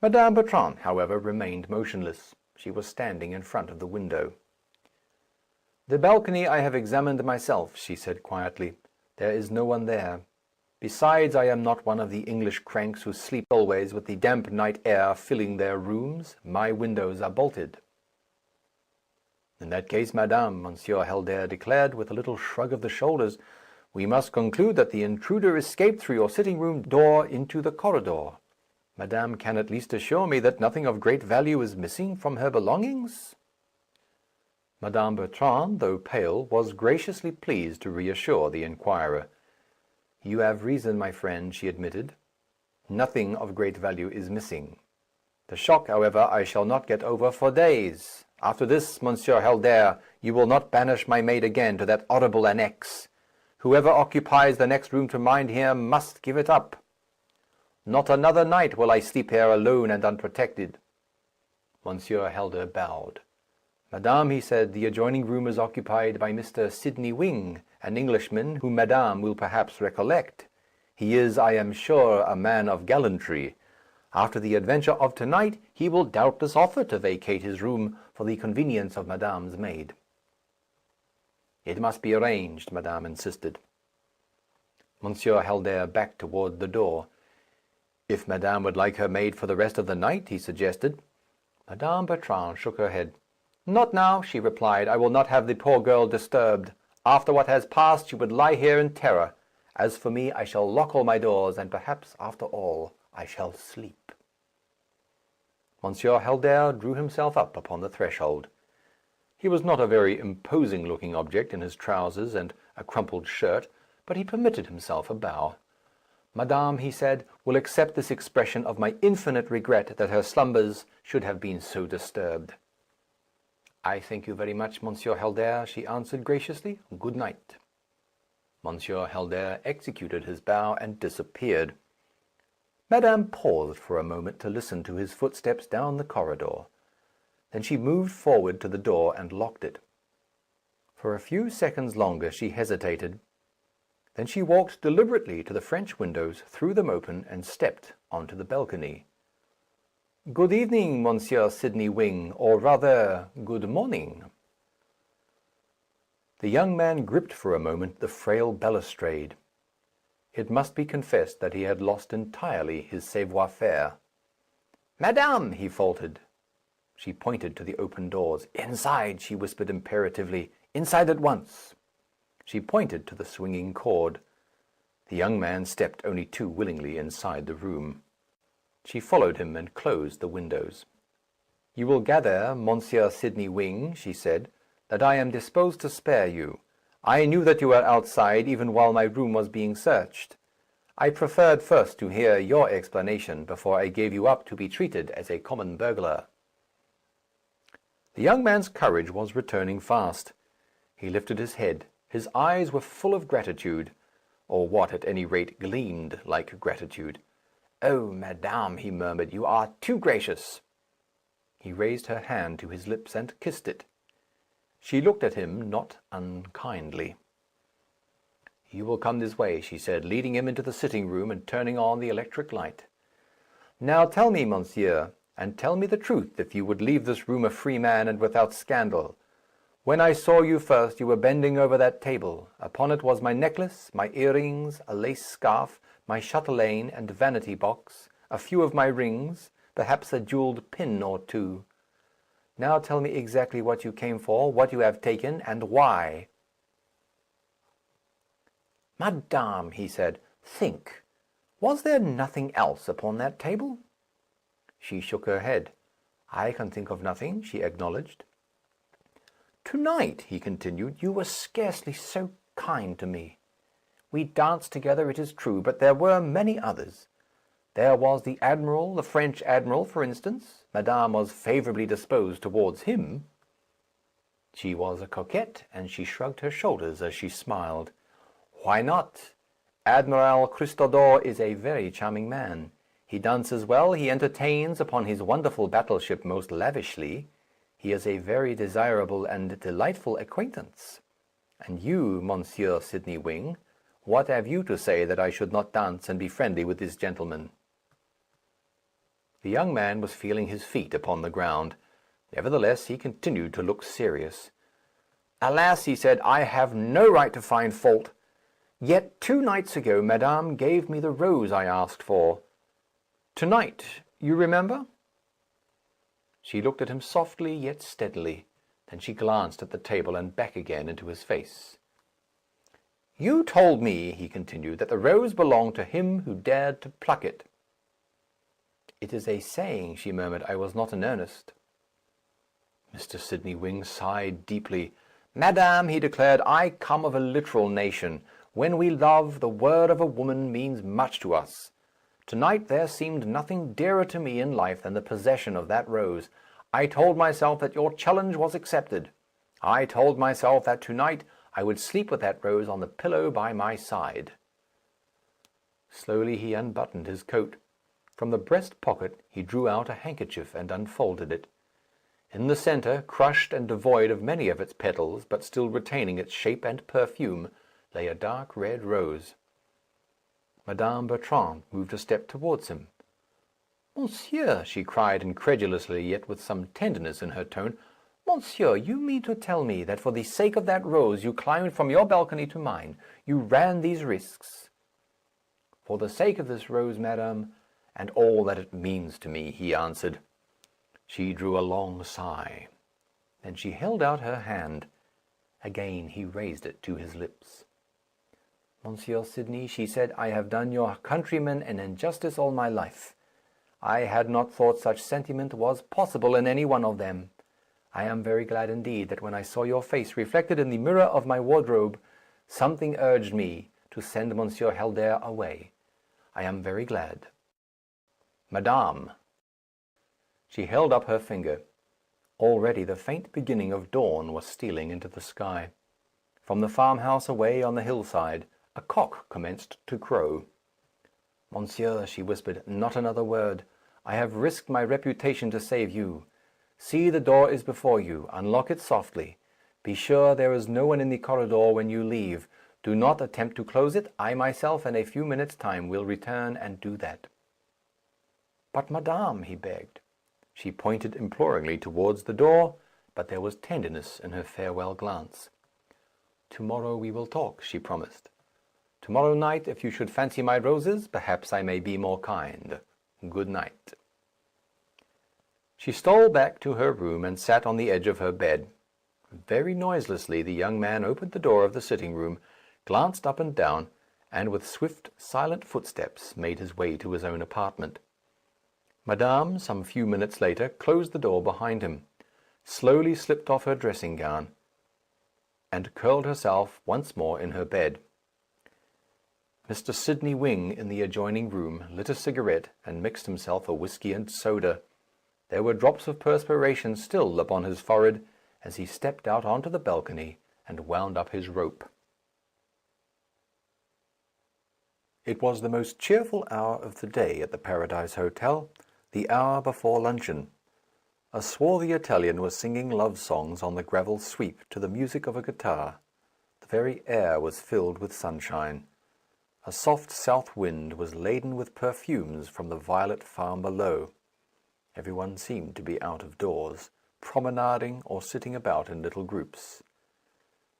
Madame Bertrand, however, remained motionless. She was standing in front of the window. "The balcony I have examined myself," she said quietly. "There is no one there. Besides, I am not one of the English cranks who sleep always with the damp night air filling their rooms. My windows are bolted." "In that case, madame," Monsieur Halder declared, with a little shrug of the shoulders, "we must conclude that the intruder escaped through your sitting-room door into the corridor. Madame can at least assure me that nothing of great value is missing from her belongings?" Madame Bertrand, though pale, was graciously pleased to reassure the inquirer. "You have reason, my friend," she admitted. "Nothing of great value is missing. The shock, however, I shall not get over for days. After this, Monsieur Halder, you will not banish my maid again to that horrible annex. Whoever occupies the next room to mine here must give it up. Not another night will I sleep here alone and unprotected." Monsieur Halder bowed. "Madame," he said, "the adjoining room is occupied by Mr. Sidney Wing, an Englishman whom Madame will perhaps recollect. He is, I am sure, a man of gallantry. After the adventure of tonight, he will doubtless offer to vacate his room for the convenience of madame's maid." "It must be arranged," madame insisted. Monsieur Halder backed toward the door. "If madame would like her maid for the rest of the night," he suggested. Madame Bertrand shook her head. "Not now," she replied. "I will not have the poor girl disturbed. After what has passed, she would lie here in terror. As for me, I shall lock all my doors, and perhaps, after all, I shall sleep." Monsieur Halder drew himself up upon the threshold. He was not a very imposing-looking object in his trousers and a crumpled shirt, but he permitted himself a bow. "Madame," he said, "will accept this expression of my infinite regret that her slumbers should have been so disturbed." "I thank you very much, Monsieur Halder," she answered graciously. "Good night." Monsieur Halder executed his bow and disappeared. Madame paused for a moment to listen to his footsteps down the corridor. Then she moved forward to the door and locked it. For a few seconds longer she hesitated. Then she walked deliberately to the French windows, threw them open, and stepped on to the balcony. "Good evening, Monsieur Sidney Wing, or rather, good morning." The young man gripped for a moment the frail balustrade. It must be confessed that he had lost entirely his savoir-faire. "Madame!" he faltered. She pointed to the open doors. "Inside!" she whispered imperatively. "Inside at once!" She pointed to the swinging cord. The young man stepped only too willingly inside the room. She followed him and closed the windows. "You will gather, Monsieur Sidney Wing," she said, "that I am disposed to spare you. I knew that you were outside even while my room was being searched. I preferred first to hear your explanation before I gave you up to be treated as a common burglar." The young man's courage was returning fast. He lifted his head. His eyes were full of gratitude, or what at any rate gleamed like gratitude. "Oh, madame," he murmured, "you are too gracious." He raised her hand to his lips and kissed it. She looked at him not unkindly. "You will come this way," she said, leading him into the sitting-room and turning on the electric light. "Now tell me, monsieur, and tell me the truth, if you would leave this room a free man and without scandal. When I saw you first, you were bending over that table. Upon it was my necklace, my earrings, a lace scarf, my chatelaine and vanity box, a few of my rings, perhaps a jewelled pin or two. Now tell me exactly what you came for, what you have taken, and why." "Madame," he said, "think. Was there nothing else upon that table?" She shook her head. "I can think of nothing," she acknowledged. "To-night," he continued, "you were scarcely so kind to me. We danced together, it is true, but there were many others. There was the admiral, the French admiral, for instance. Madame was favourably disposed towards him." She was a coquette, and she shrugged her shoulders as she smiled. "Why not? Admiral Cristodor is a very charming man. He dances well, he entertains upon his wonderful battleship most lavishly. He is a very desirable and delightful acquaintance. And you, Monsieur Sidney Wing, what have you to say that I should not dance and be friendly with this gentleman?" The young man was feeling his feet upon the ground. Nevertheless, he continued to look serious. "Alas," he said, "I have no right to find fault. Yet 2 nights ago, madame gave me the rose I asked for. To-night, you remember?" She looked at him softly yet steadily. Then she glanced at the table and back again into his face. "You told me," he continued, "that the rose belonged to him who dared to pluck it." "It is a saying," she murmured. "I was not in earnest." Mr. Sidney Wing sighed deeply. "Madame," he declared, "I come of a literal nation. When we love, the word of a woman means much to us. To-night there seemed nothing dearer to me in life than the possession of that rose. I told myself that your challenge was accepted. I told myself that to-night I would sleep with that rose on the pillow by my side." Slowly he unbuttoned his coat. From the breast pocket he drew out a handkerchief and unfolded it. In the centre, crushed and devoid of many of its petals, but still retaining its shape and perfume, lay a dark red rose. Madame Bertrand moved a step towards him. "Monsieur," she cried incredulously, yet with some tenderness in her tone, "Monsieur, you mean to tell me that for the sake of that rose you climbed from your balcony to mine, you ran these risks?" "For the sake of this rose, madam, and all that it means to me," he answered. She drew a long sigh. Then she held out her hand. Again he raised it to his lips. "Monsieur Sidney," she said, "I have done your countrymen an injustice all my life. I had not thought such sentiment was possible in any one of them. I am very glad indeed that when I saw your face reflected in the mirror of my wardrobe, something urged me to send Monsieur Helder away. I am very glad. Madame." She held up her finger. Already the faint beginning of dawn was stealing into the sky. From the farmhouse away on the hillside, a cock commenced to crow. "Monsieur," she whispered, "not another word. I have risked my reputation to save you. See, the door is before you. Unlock it softly. Be sure there is no one in the corridor when you leave. Do not attempt to close it. I myself, in a few minutes' time, will return and do that." "But, madame," he begged. She pointed imploringly towards the door, but there was tenderness in her farewell glance. "To-morrow we will talk," she promised. "To-morrow night, if you should fancy my roses, perhaps I may be more kind. Good night." She stole back to her room and sat on the edge of her bed. Very noiselessly the young man opened the door of the sitting-room, glanced up and down, and with swift, silent footsteps made his way to his own apartment. Madame, some few minutes later, closed the door behind him, slowly slipped off her dressing-gown, and curled herself once more in her bed. Mr. Sidney Wing, in the adjoining room, lit a cigarette and mixed himself a whisky and soda. There were drops of perspiration still upon his forehead as he stepped out onto the balcony and wound up his rope. It was the most cheerful hour of the day at the Paradise Hotel, the hour before luncheon. A swarthy Italian was singing love songs on the gravel sweep to the music of a guitar. The very air was filled with sunshine. A soft south wind was laden with perfumes from the violet farm below. Everyone seemed to be out of doors, promenading or sitting about in little groups.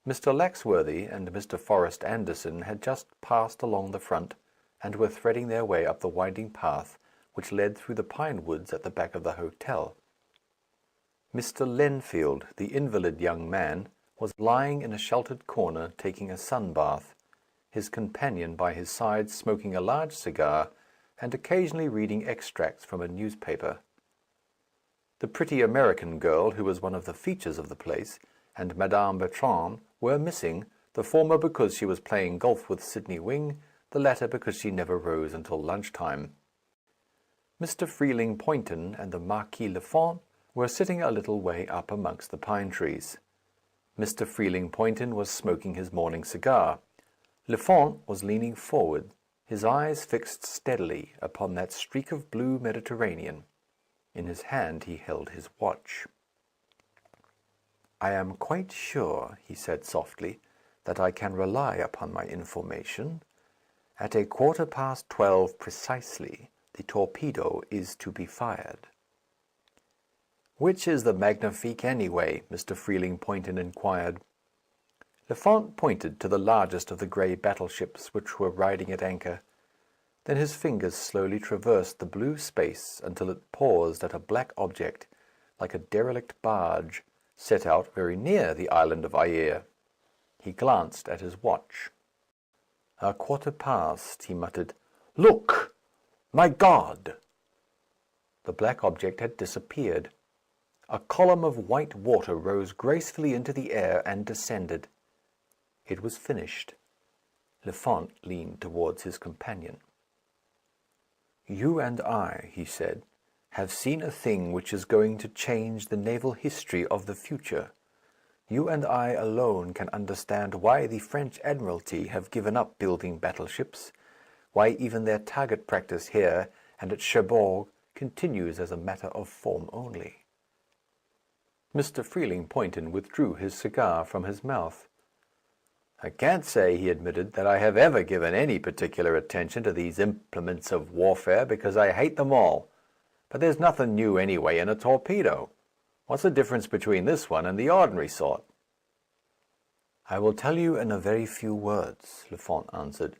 Mr. Laxworthy and Mr. Forrest Anderson had just passed along the front, and were threading their way up the winding path which led through the pine woods at the back of the hotel. Mr. Lenfield, the invalid young man, was lying in a sheltered corner taking a sun-bath, his companion by his side smoking a large cigar, and occasionally reading extracts from a newspaper. The pretty American girl, who was one of the features of the place, and Madame Bertrand were missing, the former because she was playing golf with Sidney Wing, the latter because she never rose until lunch-time. Mr. Freeling Poynton and the Marquis Lafont were sitting a little way up amongst the pine trees. Mr. Freeling Poynton was smoking his morning cigar. Lafont was leaning forward, his eyes fixed steadily upon that streak of blue Mediterranean. In his hand he held his watch. "I am quite sure," he said softly, "that I can rely upon my information. At 12:15 precisely, the torpedo is to be fired." "Which is the Magnifique, anyway?" Mr. Freeling Poynton inquired. Lafont pointed to the largest of the grey battleships which were riding at anchor. Then his fingers slowly traversed the blue space until it paused at a black object, like a derelict barge, set out very near the island of Ayer. He glanced at his watch. 1:15, he muttered. "Look! My God!" The black object had disappeared. A column of white water rose gracefully into the air and descended. It was finished. Lafont leaned towards his companion. "You and I," he said, "have seen a thing which is going to change the naval history of the future. You and I alone can understand why the French Admiralty have given up building battleships, why even their target practice here and at Cherbourg continues as a matter of form only." Mr. Freeling Poynton withdrew his cigar from his mouth. "I can't say," he admitted, "that I have ever given any particular attention to these implements of warfare, because I hate them all. But there's nothing new anyway in a torpedo. What's the difference between this one and the ordinary sort?" "I will tell you in a very few words," Lefant answered.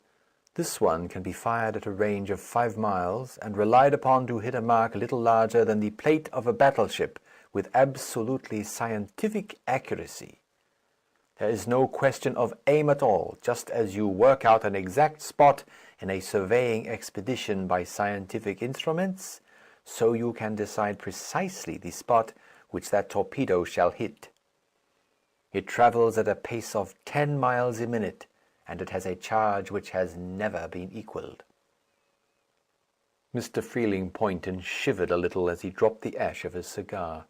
"This one can be fired at a range of 5 miles and relied upon to hit a mark a little larger than the plate of a battleship with absolutely scientific accuracy. There is no question of aim at all, just as you work out an exact spot in a surveying expedition by scientific instruments, so you can decide precisely the spot which that torpedo shall hit. It travels at a pace of 10 miles a minute, and it has a charge which has never been equalled." Mr. Freeling-Poynton shivered a little as he dropped the ash of his cigar.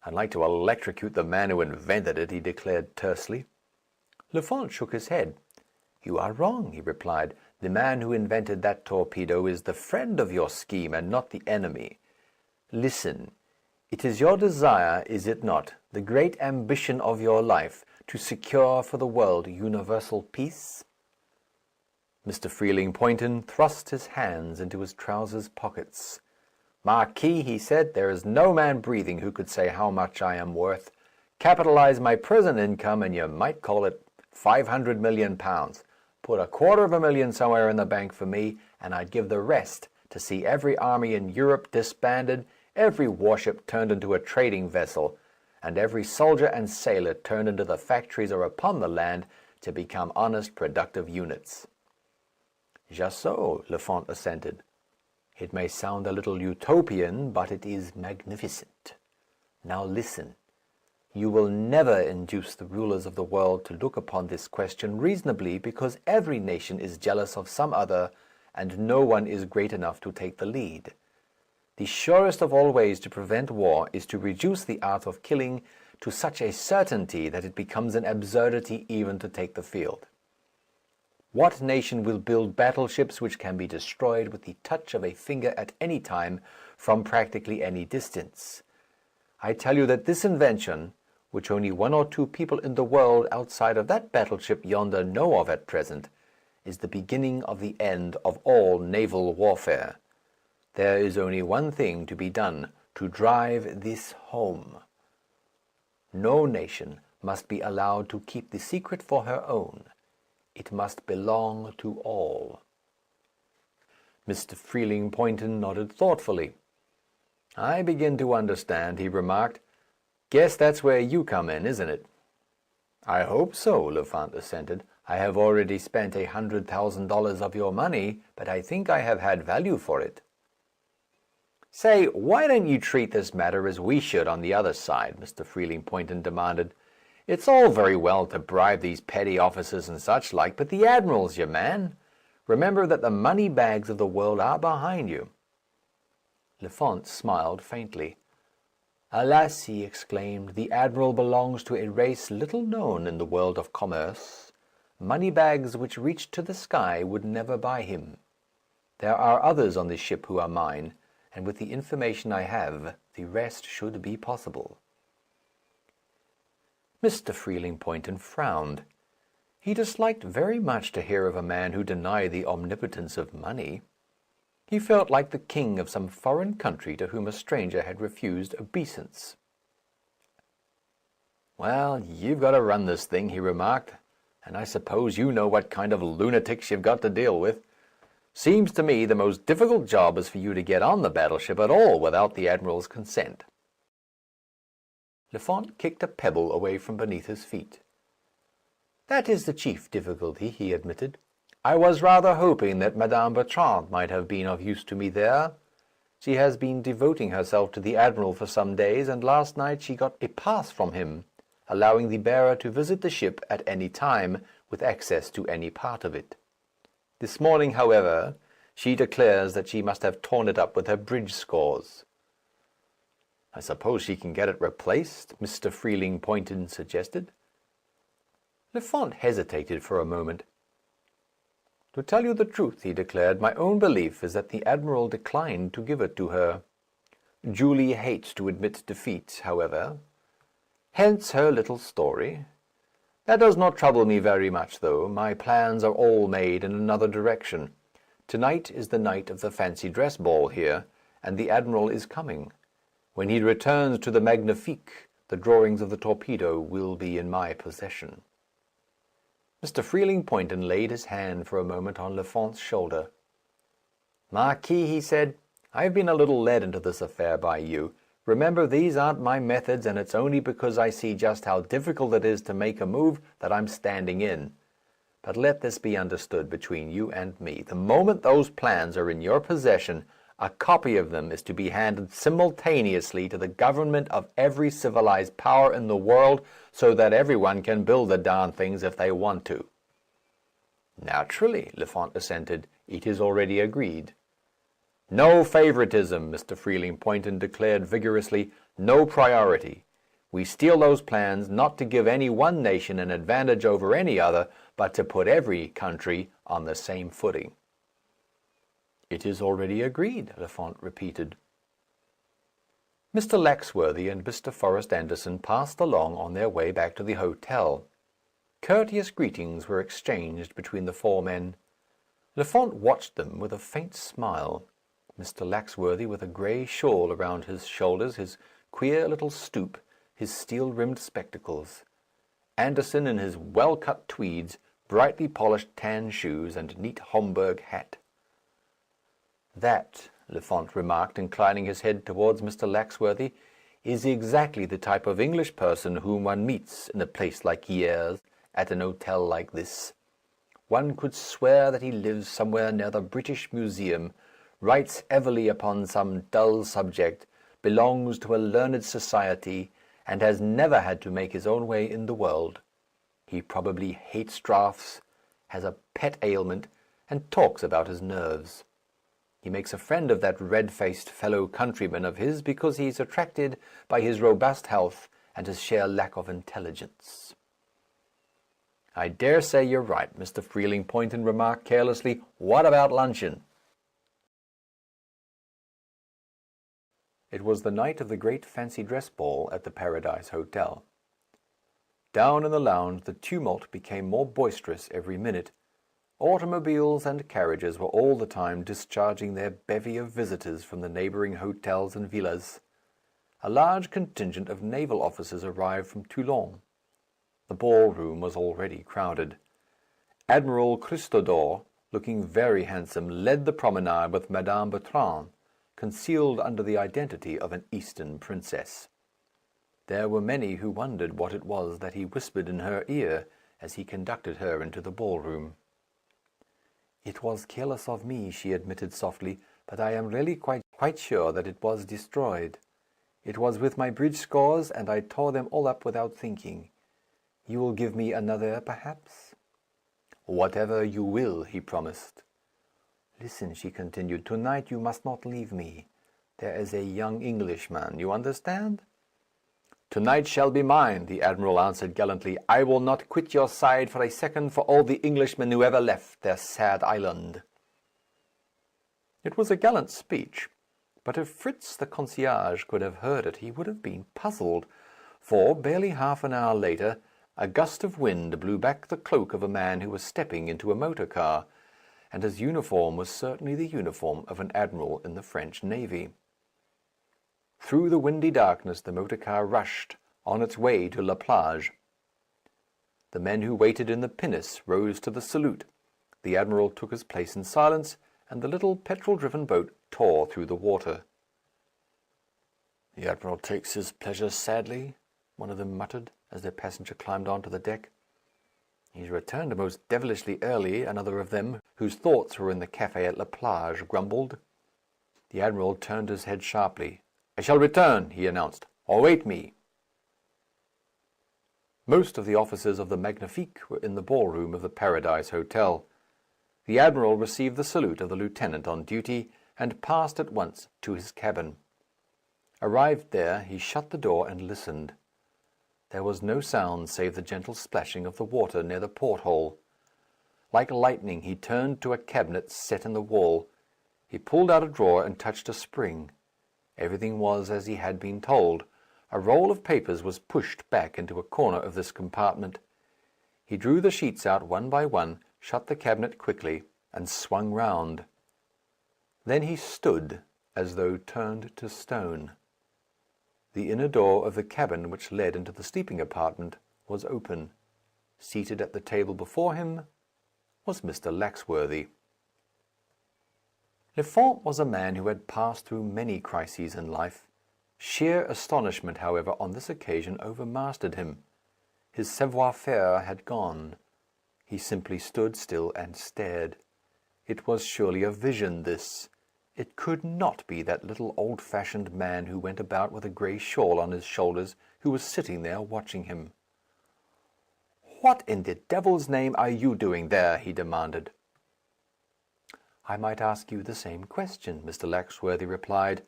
"I'd like to electrocute the man who invented it," he declared tersely. Lefant shook his head. "You are wrong," he replied. "The man who invented that torpedo is the friend of your scheme and not the enemy. Listen. It is your desire, is it not, the great ambition of your life, to secure for the world universal peace?" Mr. Freeling-Poynton thrust his hands into his trousers pockets. "Marquis," he said, "there is no man breathing who could say how much I am worth. Capitalize my present income, and you might call it £500,000,000. Put £250,000 somewhere in the bank for me, and I'd give the rest to see every army in Europe disbanded, every warship turned into a trading vessel, and every soldier and sailor turned into the factories or upon the land to become honest, productive units." "Just so," Lefant assented. "It may sound a little utopian, but it is magnificent. Now listen. You will never induce the rulers of the world to look upon this question reasonably, because every nation is jealous of some other, and no one is great enough to take the lead. The surest of all ways to prevent war is to reduce the art of killing to such a certainty that it becomes an absurdity even to take the field. What nation will build battleships which can be destroyed with the touch of a finger at any time from practically any distance? I tell you that this invention, which only 1 or 2 people in the world outside of that battleship yonder know of at present, is the beginning of the end of all naval warfare. There is only one thing to be done to drive this home. No nation must be allowed to keep the secret for her own. It must belong to all." Mr. Freeling-Poynton nodded thoughtfully. "I begin to understand," he remarked. "Guess that's where you come in, isn't it?" "I hope so," Lefant assented. "I have already spent $100,000 of your money, but I think I have had value for it." "Say, why don't you treat this matter as we should on the other side?" Mr. Freeling-Poynton demanded. "It's all very well to bribe these petty officers and such like, but the admiral's your man. Remember that the money bags of the world are behind you." Lefant smiled faintly. "Alas!" he exclaimed, "the admiral belongs to a race little known in the world of commerce. Money bags which reached to the sky would never buy him. There are others on this ship who are mine, and with the information I have, the rest should be possible." Mr. Freeling-Poynton frowned. He disliked very much to hear of a man who denied the omnipotence of money. He felt like the king of some foreign country to whom a stranger had refused obeisance. "Well, you've got to run this thing," he remarked, "and I suppose you know what kind of lunatics you've got to deal with. Seems to me the most difficult job is for you to get on the battleship at all without the admiral's consent." Lefant kicked a pebble away from beneath his feet. "That is the chief difficulty," he admitted. "I was rather hoping that Madame Bertrand might have been of use to me there. She has been devoting herself to the admiral for some days, and last night she got a pass from him, allowing the bearer to visit the ship at any time, with access to any part of it. This morning, however, she declares that she must have torn it up with her bridge scores." "I suppose she can get it replaced?" Mr. Freeling-Poynton suggested. Lefant hesitated for a moment. "To tell you the truth," he declared, "my own belief is that the admiral declined to give it to her. Julie hates to admit defeat, however. Hence her little story. That does not trouble me very much, though. My plans are all made in another direction. To-night is the night of the fancy dress ball here, and the admiral is coming. When he returns to the Magnifique, the drawings of the torpedo will be in my possession." Mr. Freeling Poynton laid his hand for a moment on Lefant's shoulder. "Marquis," he said, "I have been a little led into this affair by you. Remember, these aren't my methods, and it's only because I see just how difficult it is to make a move that I'm standing in. But let this be understood between you and me. The moment those plans are in your possession, a copy of them is to be handed simultaneously to the government of every civilized power in the world, so that everyone can build the darn things if they want to." "Naturally," Lefant assented. "It is already agreed." "No favoritism," Mr. Freeling Poynton declared vigorously. "No priority. We steal those plans, not to give any one nation an advantage over any other, but to put every country on the same footing." "It is already agreed," Lefant repeated. Mr. Laxworthy and Mr. Forrest Anderson passed along on their way back to the hotel. Courteous greetings were exchanged between the four men. Lefant watched them with a faint smile. Mr. Laxworthy, with a grey shawl around his shoulders, his queer little stoop, his steel-rimmed spectacles. Anderson in his well-cut tweeds, brightly polished tan shoes, and neat Homburg hat. "That," Lefant remarked, inclining his head towards Mr. Laxworthy, "is exactly the type of English person whom one meets in a place like Hyères, at an hotel like this. One could swear that he lives somewhere near the British Museum, writes heavily upon some dull subject, belongs to a learned society, and has never had to make his own way in the world. He probably hates draughts, has a pet ailment, and talks about his nerves. He makes a friend of that red-faced fellow countryman of his because he is attracted by his robust health and his sheer lack of intelligence." "I dare say you're right," Mr. Freeling Poynton remarked carelessly. "What about luncheon?" It was the night of the great fancy dress ball at the Paradise Hotel. Down in the lounge the tumult became more boisterous every minute. Automobiles and carriages were all the time discharging their bevy of visitors from the neighbouring hotels and villas. A large contingent of naval officers arrived from Toulon. The ball-room was already crowded. Admiral Christodore, looking very handsome, led the promenade with Madame Bertrand, concealed under the identity of an Eastern princess. There were many who wondered what it was that he whispered in her ear as he conducted her into the ball-room. "It was careless of me," she admitted softly, "but I am really quite sure that it was destroyed. It was with my bridge scores, and I tore them all up without thinking. You will give me another, perhaps?" "Whatever you will," he promised. "Listen," she continued, "to-night you must not leave me. There is a young Englishman, you understand?" "To-night shall be mine," the admiral answered gallantly. "I will not quit your side for a second for all the Englishmen who ever left their sad island." It was a gallant speech, but if Fritz the concierge could have heard it, he would have been puzzled, for, barely half an hour later, a gust of wind blew back the cloak of a man who was stepping into a motor-car, and his uniform was certainly the uniform of an admiral in the French navy. Through the windy darkness the motor-car rushed, on its way to La Plage. The men who waited in the pinnace rose to the salute. The admiral took his place in silence, and the little petrol-driven boat tore through the water. "The admiral takes his pleasure sadly," one of them muttered, as their passenger climbed on to the deck. "He's returned most devilishly early," another of them, whose thoughts were in the café at La Plage, grumbled. The admiral turned his head sharply. "I shall return," he announced. "Await me." Most of the officers of the Magnifique were in the ball-room of the Paradise Hotel. The admiral received the salute of the lieutenant on duty, and passed at once to his cabin. Arrived there, he shut the door and listened. There was no sound save the gentle splashing of the water near the porthole. Like lightning he turned to a cabinet set in the wall. He pulled out a drawer and touched a spring. Everything was as he had been told. A roll of papers was pushed back into a corner of this compartment. He drew the sheets out one by one, shut the cabinet quickly, and swung round. Then he stood, as though turned to stone. The inner door of the cabin which led into the sleeping apartment was open. Seated at the table before him was Mr. Laxworthy. Lefort was a man who had passed through many crises in life. Sheer astonishment, however, on this occasion overmastered him. His savoir-faire had gone. He simply stood still and stared. It was surely a vision, this. It could not be that little old-fashioned man who went about with a grey shawl on his shoulders, who was sitting there watching him. "What in the devil's name are you doing there?" he demanded. "I might ask you the same question," Mr. Laxworthy replied.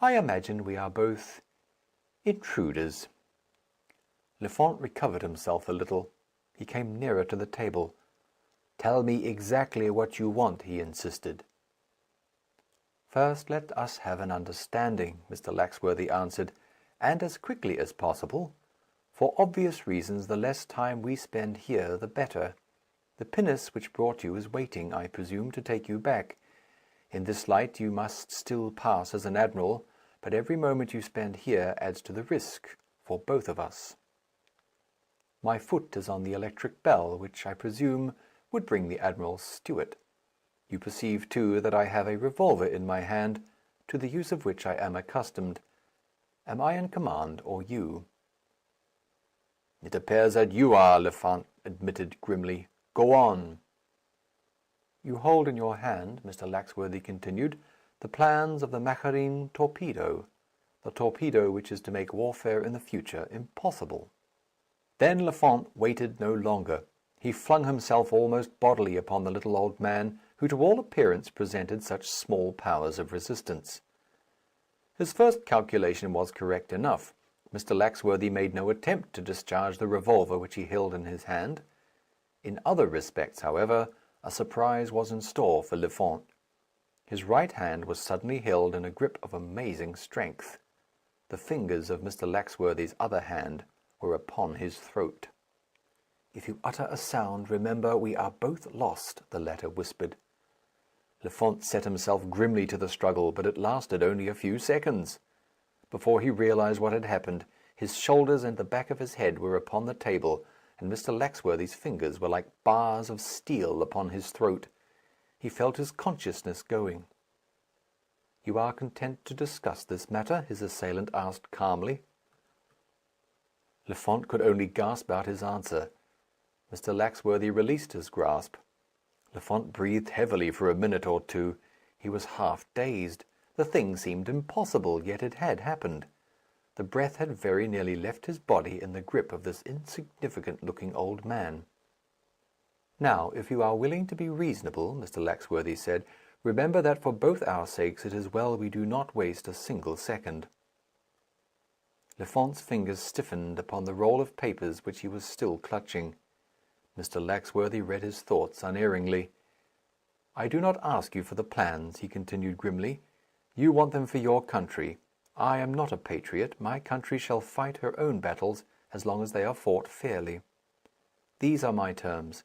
"I imagine we are both intruders." Lefort recovered himself a little. He came nearer to the table. "Tell me exactly what you want," he insisted. "First, let us have an understanding," Mr. Laxworthy answered, "and as quickly as possible. For obvious reasons, the less time we spend here, the better. The pinnace which brought you is waiting, I presume, to take you back. In this light you must still pass as an admiral, but every moment you spend here adds to the risk for both of us. My foot is on the electric bell, which, I presume, would bring the admiral's steward. You perceive, too, that I have a revolver in my hand, to the use of which I am accustomed. Am I in command, or you?" "It appears that you are," Lefort admitted grimly. "Go on." "You hold in your hand," Mr. Laxworthy continued, "the plans of the Macquarin torpedo, the torpedo which is to make warfare in the future impossible." Then Lefort waited no longer. He flung himself almost bodily upon the little old man, who to all appearance presented such small powers of resistance. His first calculation was correct enough. Mr. Laxworthy made no attempt to discharge the revolver which he held in his hand. In other respects, however, a surprise was in store for Lefort. His right hand was suddenly held in a grip of amazing strength. The fingers of Mr. Laxworthy's other hand were upon his throat. "If you utter a sound, remember we are both lost," the latter whispered. Lefort set himself grimly to the struggle, but it lasted only a few seconds. Before he realized what had happened, his shoulders and the back of his head were upon the table, and Mr. Laxworthy's fingers were like bars of steel upon his throat. He felt his consciousness going. "You are content to discuss this matter?" his assailant asked calmly. Lefort could only gasp out his answer. Mr. Laxworthy released his grasp. Lefort breathed heavily for a minute or two. He was half dazed. The thing seemed impossible, yet it had happened. The breath had very nearly left his body in the grip of this insignificant-looking old man. "Now, if you are willing to be reasonable," Mr. Laxworthy said, "remember that for both our sakes it is well we do not waste a single second." Lefort's fingers stiffened upon the roll of papers which he was still clutching. Mr. Laxworthy read his thoughts unerringly. "I do not ask you for the plans," he continued grimly. "You want them for your country. I am not a patriot. My country shall fight her own battles as long as they are fought fairly. These are my terms.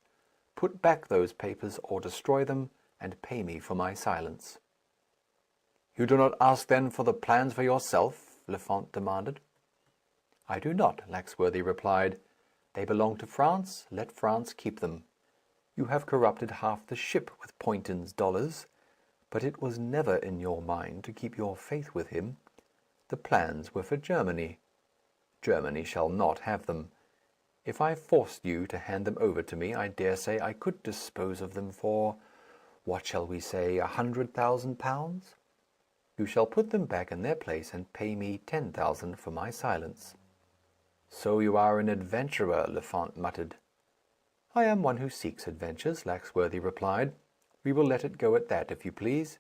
Put back those papers or destroy them, and pay me for my silence." "You do not ask, then, for the plans for yourself?" Lefort demanded. "I do not," Laxworthy replied. "They belong to France. Let France keep them. You have corrupted half the ship with Poynton's dollars, but it was never in your mind to keep your faith with him. The plans were for Germany. Germany shall not have them. If I forced you to hand them over to me, I dare say I could dispose of them for, what shall we say, £100,000? You shall put them back in their place and pay me 10,000 for my silence." "So you are an adventurer," Lefort muttered. "I am one who seeks adventures," Laxworthy replied. "We will let it go at that, if you please.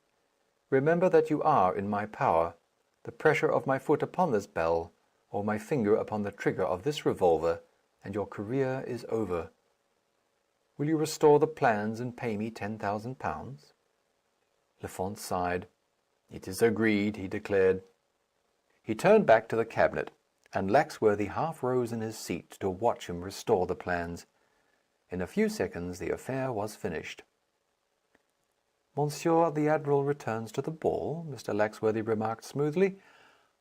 Remember that you are in my power. The pressure of my foot upon this bell, or my finger upon the trigger of this revolver, and your career is over. Will you restore the plans and pay me £10,000? Lefort sighed. "It is agreed," he declared. He turned back to the cabinet, and Laxworthy half rose in his seat to watch him restore the plans. In a few seconds the affair was finished. "Monsieur the Admiral returns to the ball," Mr. Laxworthy remarked smoothly.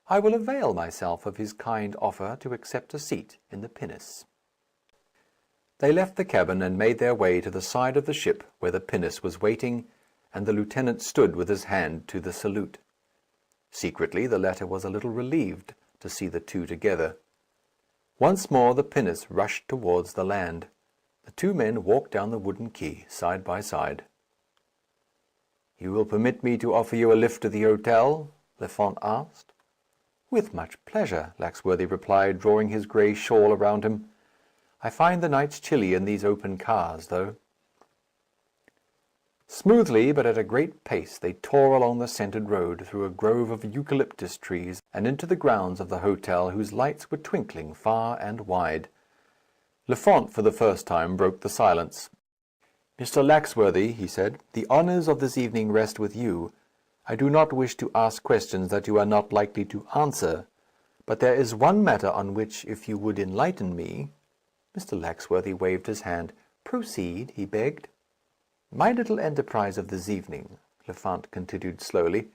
"I will avail myself of his kind offer to accept a seat in the pinnace." They left the cabin and made their way to the side of the ship where the pinnace was waiting, and the lieutenant stood with his hand to the salute. Secretly, the latter was a little relieved to see the two together. Once more the pinnace rushed towards the land. The two men walked down the wooden quay, side by side. "You will permit me to offer you a lift to the hotel?" Lefant asked. "With much pleasure," Laxworthy replied, drawing his grey shawl around him. "I find the nights chilly in these open cars, though." Smoothly, but at a great pace, they tore along the scented road, through a grove of eucalyptus trees, and into the grounds of the hotel, whose lights were twinkling far and wide. Lefant, for the first time, broke the silence. "Mr. Laxworthy," he said, "the honours of this evening rest with you. I do not wish to ask questions that you are not likely to answer, but there is one matter on which, if you would enlighten me—" Mr. Laxworthy waved his hand. "Proceed," he begged. "My little enterprise of this evening," Lefant continued slowly,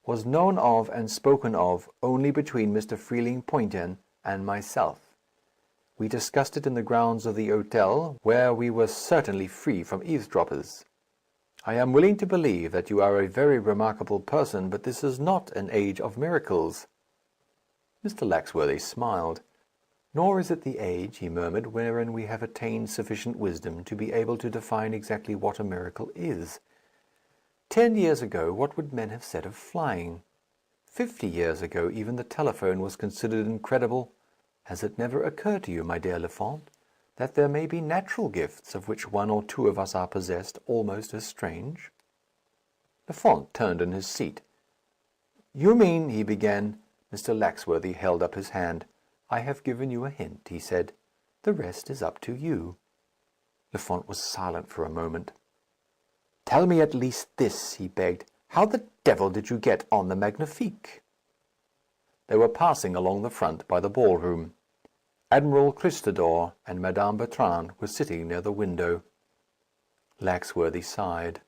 "was known of and spoken of only between Mr. Freeling Poynton and myself. We discussed it in the grounds of the hotel, where we were certainly free from eavesdroppers. I am willing to believe that you are a very remarkable person, but this is not an age of miracles." Mr. Laxworthy smiled. "Nor is it the age," he murmured, "wherein we have attained sufficient wisdom to be able to define exactly what a miracle is. 10 years ago, what would men have said of flying? 50 years ago, even the telephone was considered incredible. Has it never occurred to you, my dear Lefant, that there may be natural gifts of which one or two of us are possessed, almost as strange?" Lefant turned in his seat. "You mean—" he began. Mr. Laxworthy held up his hand. "I have given you a hint," he said. "The rest is up to you." Lefant was silent for a moment. "Tell me at least this," he begged. "How the devil did you get on the Magnifique?" They were passing along the front by the ball-room. Admiral Christador and Madame Bertrand were sitting near the window. Laxworthy sighed.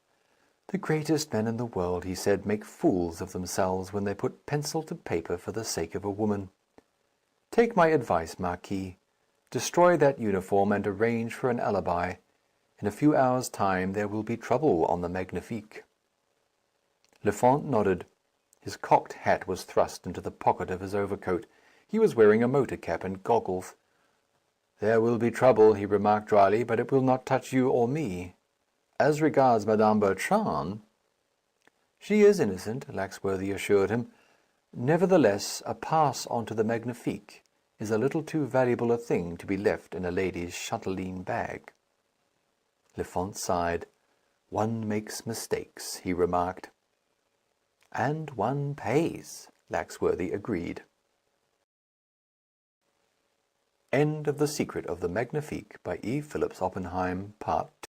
"The greatest men in the world," he said, "make fools of themselves when they put pencil to paper for the sake of a woman. Take my advice, Marquis. Destroy that uniform and arrange for an alibi. In a few hours' time there will be trouble on the Magnifique." Lefant nodded. His cocked hat was thrust into the pocket of his overcoat. He was wearing a motor cap and goggles. "There will be trouble," he remarked dryly, "but it will not touch you or me. As regards Madame Bertrand—" "She is innocent," Laxworthy assured him. "Nevertheless, a pass on to the Magnifique is a little too valuable a thing to be left in a lady's chatelaine bag." Lefant sighed. "One makes mistakes," he remarked. "And one pays," Laxworthy agreed. End of The Secret of the Magnifique, by E. Phillips Oppenheim, Part